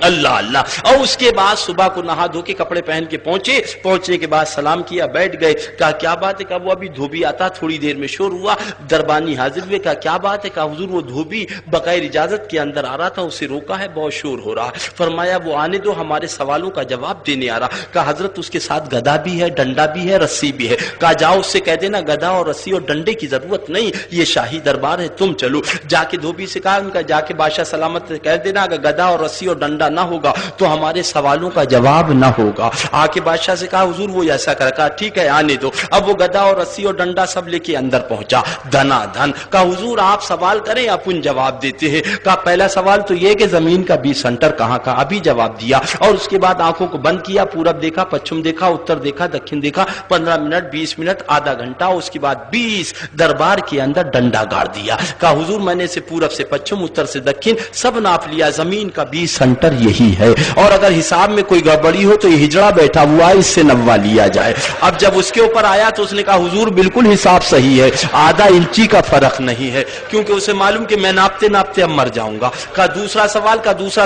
اللہ اللہ اور اس کے بعد صبح کو نہا دھو کے کپڑے پہن کے پہنچنے کے بعد سلام کیا، بیٹھ گئے۔ کہا کیا بات ہے؟ کہا وہ ابھی دھوبی آتا، تھوڑی دیر میں شور ہوا، دربانی حاضر ہوئے۔ کہا کیا بات ہے؟ کہا حضور وہ دھوبی بغیر اجازت کے اندر آ رہا تھا، اسے روکا ہے، بہت شور ہو رہا۔ فرمایا وہ آنے دو، ہمارے سوالوں کا جواب دینے آ رہا۔ کہا حضرت اس کے ساتھ گدا بھی ہے، ڈنڈا بھی ہے، رسی بھی ہے۔ کہا جاؤ اس سے کہہ دینا گدا اور رسی اور ڈنڈے کی ضرورت نہیں، یہ شاہی دربار ہے، تم چلو۔ جا کے دھوبی سے کہا ان کا جا کے بادشاہ سلامت سے کہہ دینا اگر گدا اور رسی اور ڈنڈا نہ ہوگا تو ہمارے سوالوں کا جواب نہ ہوگا۔ آ کے بادشاہ سے کہا حضور وہ ایسا کر، کہا ٹھیک ہے آنے دو۔ اب وہ گدا اور رسی اور ڈنڈا سب لے کے اندر پہنچا، دھنا دھن۔ کہا حضور آپ سوال کریں اپن جواب دیتے ہیں۔ کہا پہلا سوال تو یہ کہ زمین کا بیس سینٹر کہاں کا، ابھی جواب دیا، اور اس کے بعد آنکھوں کو بند کیا، پورب دیکھا، پچھم دیکھا، اتر دیکھا، دکن دیکھا، 15 منٹ 20 منٹ آدھا گھنٹہ، اس کے بعد 20 دربار کے اندر ڈنڈا گاڑ دیا۔ کہا حضور میں نے سے پورب سے پچھم، اتر سے دکن سب ناپ لیا، زمین کا بیس سینٹر یہی ہے، اور اگر حساب میں کوئی گڑبڑی ہو تو یہ ہجڑا بیٹھا ہوا ہے، اس سے نپوا لیا جائے۔ اب جب اس کے اوپر آیا تو اس نے کہا حضور بالکل حساب صحیح ہے، آدھا انچی کا فرق نہیں ہے، کیونکہ اسے معلوم کہ میں ناپتے ناپتے اب مر جاؤں گا۔ کہا دوسرا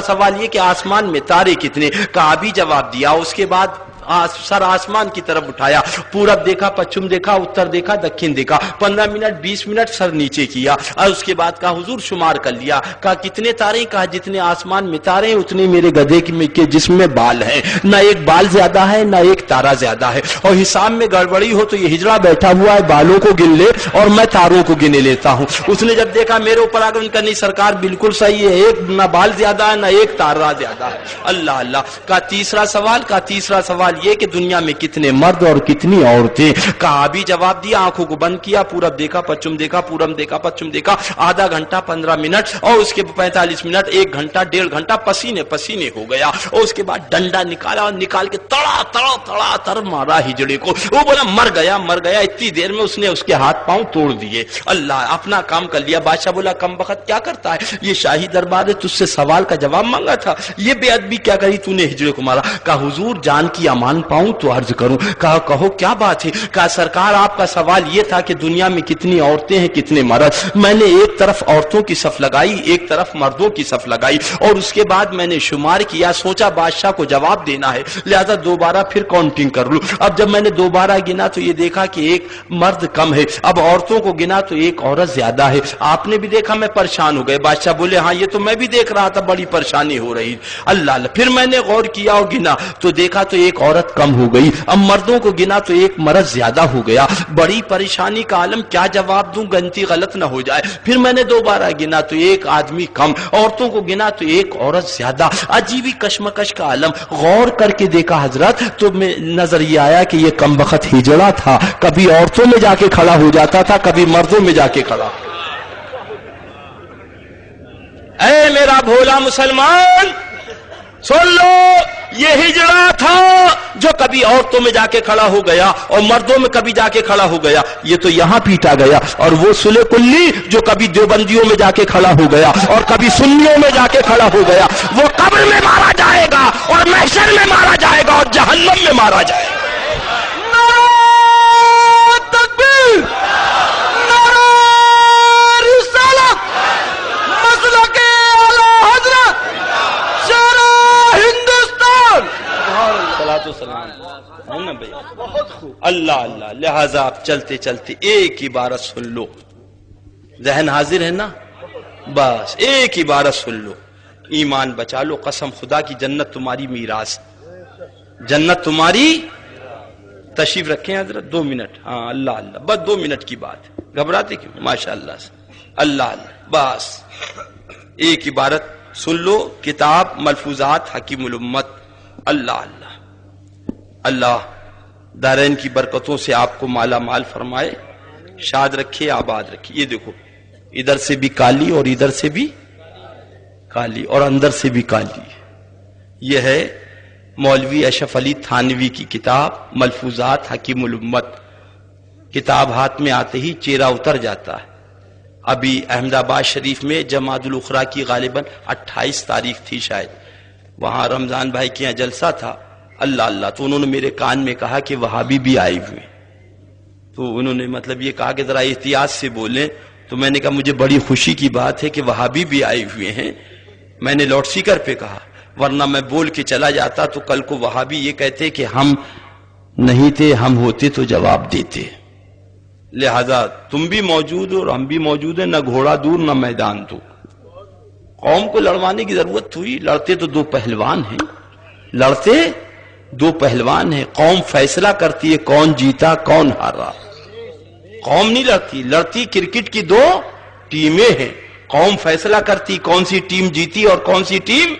سوال یہ کہ آسمان میں تارے کتنے، کہا ابھی جواب دیا۔ اس کے بعد سر آسمان کی طرف اٹھایا، پورب دیکھا، پچھم دیکھا، اتر دیکھا، دکن دیکھا، 15 منٹ 20 منٹ سر نیچے کیا، اور اس کے بعد کہا حضور شمار کر لیا۔ کہا کتنے تارے؟ کہا جتنے آسمان میں تارے ہیں اتنے میرے گدھے کے جسم میں بال ہیں، نہ ایک بال زیادہ ہے نہ ایک تارا زیادہ ہے، اور حساب میں گڑبڑی ہو تو یہ ہجڑا بیٹھا ہوا ہے، بالوں کو گن لے اور میں تاروں کو گنے لیتا ہوں۔ اس نے جب دیکھا میرے اوپر آ کر ان کا نہیں سرکار بالکل صحیح ہے، ایک نہ بال زیادہ ہے نہ ایک تارا زیادہ ہے۔ اللہ اللہ کہا تیسرا سوال یہ کہ دنیا میں کتنے مرد اور کتنی عورتیں. کہا بھی جواب دیا, آنکھوں کو بند کیا, پورب دیکھا, پچھم دیکھا, پورم دیکھا, پچھم دیکھا, آدھا گھنٹہ 15 منٹ اور اس کے 45 منٹ, 1 گھنٹہ 1.5 گھنٹہ پسینے پسینے ہو گیا. اور اس کے بعد ڈنڈا نکالا اور نکال کے تڑا تڑا تڑا تڑ مارا ہجڑے کو. وہ بولا مر گیا مر گیا. اتنی دیر میں اس نے اس کے ہاتھ پاؤں توڑ دیے. اللہ اپنا کام کر لیا. بادشاہ بولا کم بخت کیا کرتا ہے, یہ شاہی دربار ہے, تجھ سے سوال کا جواب مانگا تھا, یہ بے ادبی کیا کری تو نے ہجڑے کو مارا. کہا حضور جان کی امان پاؤں تو عرض کروں. کہا کہو کیا بات ہے. کہا سرکار آپ کا سوال یہ تھا کہ دنیا میں کتنی عورتیں ہیں کتنے مرد. میں نے ایک طرف عورتوں کی صف لگائی, ایک طرف مردوں کی صف لگائی, اور اس کے بعد میں نے شمار کیا, سوچا بادشاہ کو جواب دینا ہے, لہذا دوبارہ پھر کاؤنٹنگ کر لوں. اب جب میں نے دوبارہ گنا تو یہ دیکھا کہ ایک مرد کم ہے. اب عورتوں کو گنا تو ایک عورت زیادہ ہے. آپ نے بھی دیکھا, میں پریشان ہو گئے. بادشاہ بولے ہاں یہ تو میں بھی دیکھ رہا تھا, بڑی پریشانی ہو رہی. اللہ اللہ. پھر میں نے غور کیا اور گنا تو دیکھا تو ایک عورت کم ہو گئی. اب مردوں کو گنا تو ایک مرد زیادہ ہو گیا. بڑی پریشانی کا عالم, کیا جواب دوں گنتی غلط نہ ہو جائے. پھر میں نے دوبارہ گنا تو ایک آدمی کم, عورتوں کو گنا تو ایک عورت زیادہ. عجیبی کشمکش کا عالم. غور کر کے دیکھا حضرت تو میں نظر یہ آیا کہ یہ کم بخت ہجڑا تھا, کبھی عورتوں میں جا کے کھڑا ہو جاتا تھا, کبھی مردوں میں جا کے کھڑا. اے میرا بھولا مسلمان سن لو, یہ ہجڑا تھا جو کبھی عورتوں میں جا کے کھڑا ہو گیا اور مردوں میں کبھی جا کے کھڑا ہو گیا. یہ تو یہاں پیٹا گیا. اور وہ سلے کلی جو کبھی دیوبندیوں میں جا کے کھڑا ہو گیا اور کبھی سنیوں میں جا کے کھڑا ہو گیا, وہ قبر میں مارا جائے گا اور محشر میں مارا جائے گا اور جہنم میں مارا جائے گا. تکبیر, نعرہ رسالت, مسلک اعلی حضرت, شیر ہندوستان. اللہ اللہ. لہذا آپ چلتے چلتے ایک عبارت سن لو, ذہن حاضر ہے نا, بس ایک عبارت سن لو, ایمان بچا لو. قسم خدا کی جنت تمہاری میراث, جنت تمہاری. تشریف رکھیں حضرت 2 منٹ. ہاں اللہ اللہ, بس 2 منٹ کی بات ہے, گھبراتے کیوں, ماشاء اللہ سے. اللہ اللہ, بس ایک عبارت سن لو. کتاب ملفوظات حکیم الامت. اللہ اللہ. اللہ دارین کی برکتوں سے آپ کو مالا مال فرمائے, شاد رکھے, آباد رکھے. یہ دیکھو, ادھر سے بھی کالی اور ادھر سے بھی کالی اور اندر سے بھی کالی. یہ ہے مولوی اشرف علی تھانوی کی کتاب ملفوظات حکیم الامت. کتاب ہاتھ میں آتے ہی چہرہ اتر جاتا ہے. ابھی احمد آباد شریف میں جماعت الاخرى کی غالباً 28 تاریخ تھی شاید, وہاں رمضان بھائی کے یہاں جلسہ تھا. اللہ اللہ. تو انہوں نے میرے کان میں کہا کہ وہابی بھی آئے ہوئے, تو انہوں نے مطلب یہ کہا کہ ذرا احتیاط سے بولیں. تو میں نے کہا مجھے بڑی خوشی کی بات ہے کہ وہابی بھی آئے ہوئے ہیں. میں نے لاؤڈ اسپیکر پہ کہا, ورنہ میں بول کے چلا جاتا تو کل کو وہابی یہ کہتے کہ ہم نہیں تھے, ہم ہوتے تو جواب دیتے. لہذا تم بھی موجود ہو اور ہم بھی موجود ہیں, نہ گھوڑا دور نہ میدان دور. قوم کو لڑوانے کی ضرورت ہوئی, لڑتے تو 2 پہلوان ہیں, لڑتے 2 پہلوان ہیں. قوم فیصلہ کرتی ہے کون جیتا کون ہارا. قوم نہیں لڑتی, لڑتی کرکٹ کی 2 ٹیمیں ہیں. قوم فیصلہ کرتی کون سی ٹیم جیتی اور کون سی ٹیم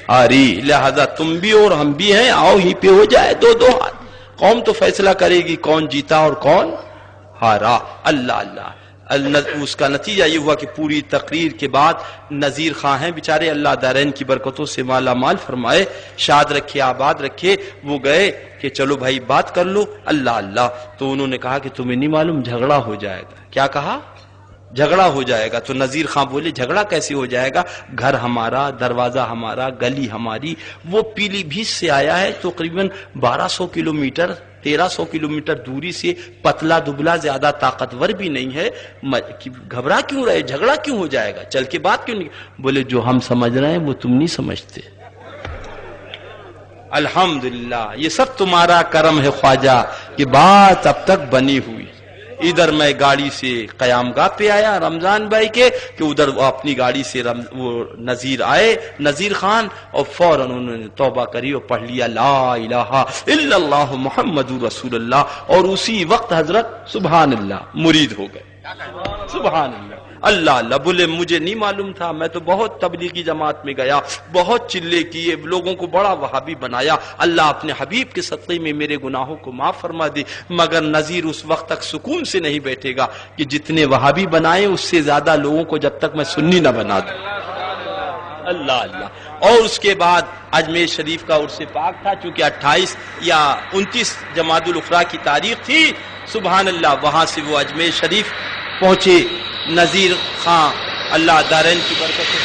ہاری. لہذا تم بھی اور ہم بھی ہیں, آؤ ہی پہ ہو جائے 2 ہاتھ. قوم تو فیصلہ کرے گی کون جیتا اور کون ہارا. اللہ اللہ. اس کا نتیجہ یہ ہوا کہ پوری تقریر کے بعد نذیر خاں ہیں بیچارے, اللہ دارین کی برکتوں سے مالا مال فرمائے, شاد رکھے, آباد رکھے. وہ گئے کہ چلو بھائی بات کر لو. اللہ اللہ. تو انہوں نے کہا کہ تمہیں نہیں معلوم جھگڑا ہو جائے گا. کیا کہا, جھگڑا ہو جائے گا. تو نذیر خاں بولے جھگڑا کیسے ہو جائے گا, گھر ہمارا, دروازہ ہمارا, گلی ہماری. وہ پیلی بھیت سے آیا ہے تقریباً 1200 کلومیٹر 1300 کلومیٹر دوری سے, پتلا دبلا, زیادہ طاقتور بھی نہیں ہے. گھبرا کیوں رہے, جھگڑا کیوں ہو جائے گا, چل کے بات کیوں نہیں. بولے جو ہم سمجھ رہے ہیں وہ تم نہیں سمجھتے. الحمدللہ یہ سب تمہارا کرم ہے خواجہ کہ بات اب تک بنی ہوئی. ادھر میں گاڑی سے قیام گاہ پہ آیا رمضان بھائی کے, کہ ادھر وہ اپنی گاڑی سے وہ نذیر آئے, نذیر خان, اور فوراً انہوں نے توبہ کری اور پڑھ لیا لا الہ الا اللہ محمد رسول اللہ, اور اسی وقت حضرت سبحان اللہ مرید ہو گئے. سبحان اللہ اللہ اللہ. بولے مجھے نہیں معلوم تھا, میں تو بہت تبلیغی جماعت میں گیا, بہت چلے کیے, لوگوں کو بڑا وہابی بنایا. اللہ اپنے حبیب کے صدقے میں میرے گناہوں کو معاف فرما دے. مگر نذیر اس وقت تک سکون سے نہیں بیٹھے گا کہ جتنے وہابی بنائے اس سے زیادہ لوگوں کو جب تک میں سنی نہ بنا دوں. اللہ اللہ. اور اس کے بعد اجمیر شریف کا عرس پاک تھا, چونکہ 28 یا 29 جمادی الاخری کی تاریخ تھی. سبحان اللہ. وہاں سے وہ اجمیر شریف پہنچے. نذیر خان اللہ دارین کی برکت سے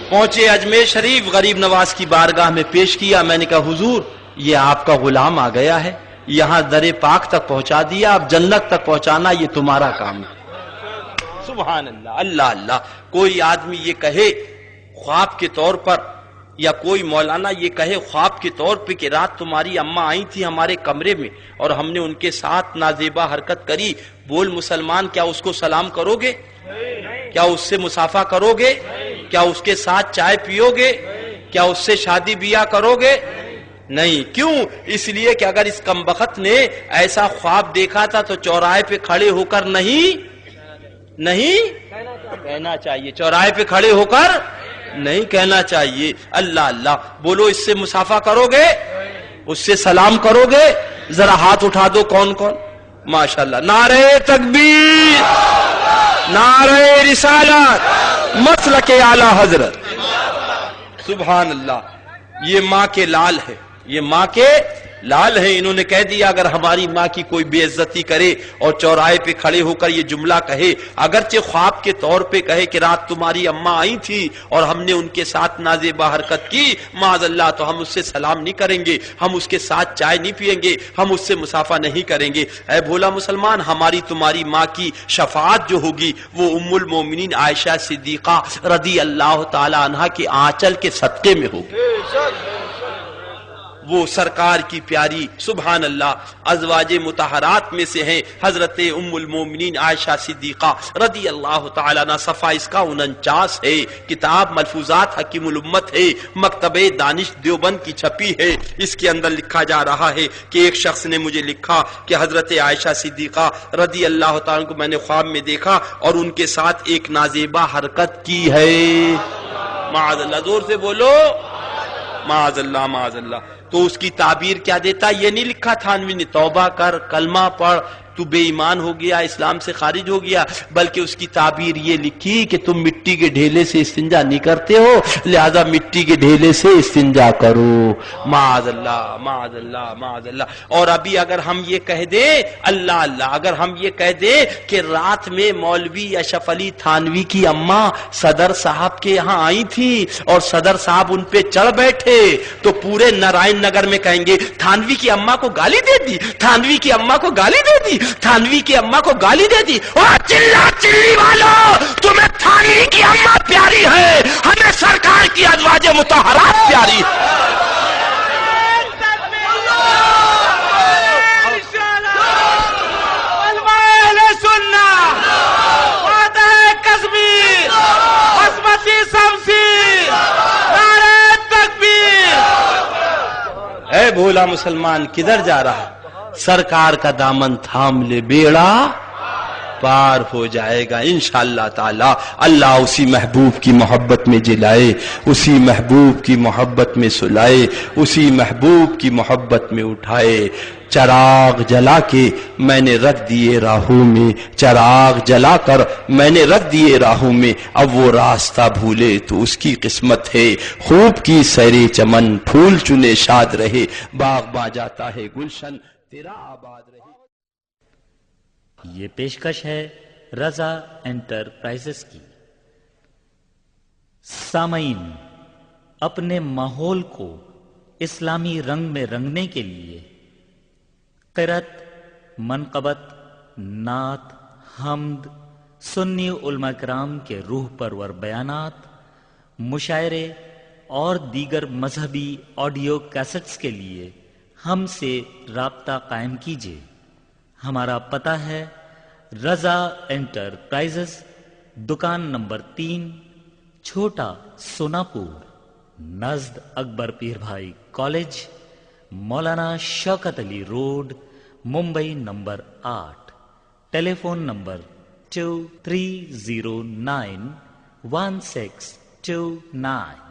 پہنچے اجمیر شریف. غریب نواز کی بارگاہ میں پیش کیا. میں نے کہا حضور یہ آپ کا غلام آ گیا ہے, یہاں در پاک تک پہنچا دیا, اب جنت تک پہنچانا یہ تمہارا کام ہے. سبحان اللہ. اللہ اللہ. کوئی آدمی یہ کہے خواب کے طور پر, یا کوئی مولانا یہ کہے خواب کے طور پہ کہ رات تمہاری اماں آئی تھی ہمارے کمرے میں اور ہم نے ان کے ساتھ نازیبا حرکت کری, بول مسلمان کیا اس کو سلام کرو گے؟ کیا اس سے مصافحہ کرو گے؟ کیا اس کے ساتھ چائے پیو گے؟ کیا اس سے شادی بیاہ کرو گے؟ نہیں. کیوں؟ اس لیے کہ اگر اس کمبخت نے ایسا خواب دیکھا تھا تو چوراہے پہ کھڑے ہو کر نہیں کہنا چاہیے. چوراہے پہ کھڑے ہو کر نہیں کہنا چاہیے. اللہ اللہ. بولو اس سے مصافحہ کرو گے؟ اس سے سلام کرو گے؟ ذرا ہاتھ اٹھا دو. کون کون؟ ماشاءاللہ. نعرہ تکبیر, نعرہ رسالت, مسلک اعلی حضرت. سبحان اللہ. یہ ماں کے لال ہے, یہ ماں کے لال ہے. انہوں نے کہہ دیا اگر ہماری ماں کی کوئی بے عزتی کرے اور چوراہے پہ کھڑے ہو کر یہ جملہ کہے, اگرچہ خواب کے طور پہ کہے کہ رات تمہاری اماں آئی تھی اور ہم نے ان کے ساتھ نازیبا حرکت کی, معاذ اللہ, تو ہم اس سے سلام نہیں کریں گے, ہم اس کے ساتھ چائے نہیں پیئیں گے, ہم اس سے مصافحہ نہیں کریں گے. اے بھولا مسلمان, ہماری تمہاری ماں کی شفاعت جو ہوگی وہ ام المومنین عائشہ صدیقہ رضی اللہ تعالی عنہا کے آنچل کے صدقے میں ہوگی. وہ سرکار کی پیاری سبحان اللہ ازواج مطہرات میں سے ہیں حضرت ام المومنین عائشہ صدیقہ رضی اللہ تعالی عنہ. صفحہ اس کا 49 ہے. کتاب ملفوظات حکیم الامت ہے, مکتبہ دانش دیوبند کی چھپی ہے. اس کے اندر لکھا جا رہا ہے کہ ایک شخص نے مجھے لکھا کہ حضرت عائشہ صدیقہ رضی اللہ تعالی عنہ کو میں نے خواب میں دیکھا اور ان کے ساتھ ایک نازیبا حرکت کی ہے. معاذ اللہ. زور سے بولو معاذ اللہ معاذ اللہ. تو اس کی تعبیر کیا دیتا؟ یہ نہیں لکھا تھانوی نے توبہ کر, کلمہ پڑھ, تو بے ایمان ہو گیا, اسلام سے خارج ہو گیا, بلکہ اس کی تعبیر یہ لکھی کہ تم مٹی کے ڈھیلے سے استنجا نہیں کرتے ہو, لہذا مٹی کے ڈھیلے سے استنجا کرو. معاذ اللہ معاذ اللہ معاذ اللہ. اور ابھی اگر ہم یہ کہہ دیں اللہ اللہ, اگر ہم یہ کہہ دیں کہ رات میں مولوی اشرف علی تھانوی کی اماں صدر صاحب کے یہاں آئی تھی اور صدر صاحب ان پہ چڑھ بیٹھے, تو پورے نارائن نگر میں کہیں گے تھانوی کی اماں کو گالی دے دی, تھانوی کی اماں کو گالی دے دی, تھانوی کی اماں کو گالی دے دی. چلا چلی والو, تمہیں تھانوی کی اماں پیاری ہے, ہمیں سرکار کی ازواج مطہرات پیاری ہے. اے بھولا مسلمان کدھر جا رہا؟ سرکار کا دامن تھام لے, بیڑا پار ہو جائے گا انشاءاللہ تعالی. اللہ اسی محبوب کی محبت میں جلائے, اسی محبوب کی محبت میں سلائے, اسی محبوب کی محبت میں اٹھائے. چراغ جلا کے میں نے رکھ دیے راہوں میں, چراغ جلا کر میں نے رکھ دیے راہوں میں, اب وہ راستہ بھولے تو اس کی قسمت ہے. خوب کی سیرے چمن, پھول چنے شاد رہے, باغ باں جاتا ہے گلشن تیرا آباد رہے. یہ پیشکش ہے رضا انٹرپرائزز کی. سامعین, اپنے ماحول کو اسلامی رنگ میں رنگنے کے لیے قرأت, منقبت, نعت, حمد, سنی علماء کرام کے روح پرور بیانات, مشاعرے اور دیگر مذہبی آڈیو کیسٹس کے لیے ہم سے رابطہ قائم کیجیے. ہمارا پتہ ہے رضا انٹرپرائزز, دکان نمبر 3, چھوٹا سوناپور, نزد اکبر پیر بھائی کالج، مولانا شوکت علی روڈ، ممبئی نمبر 8، ٹیلی فون نمبر 23091629۔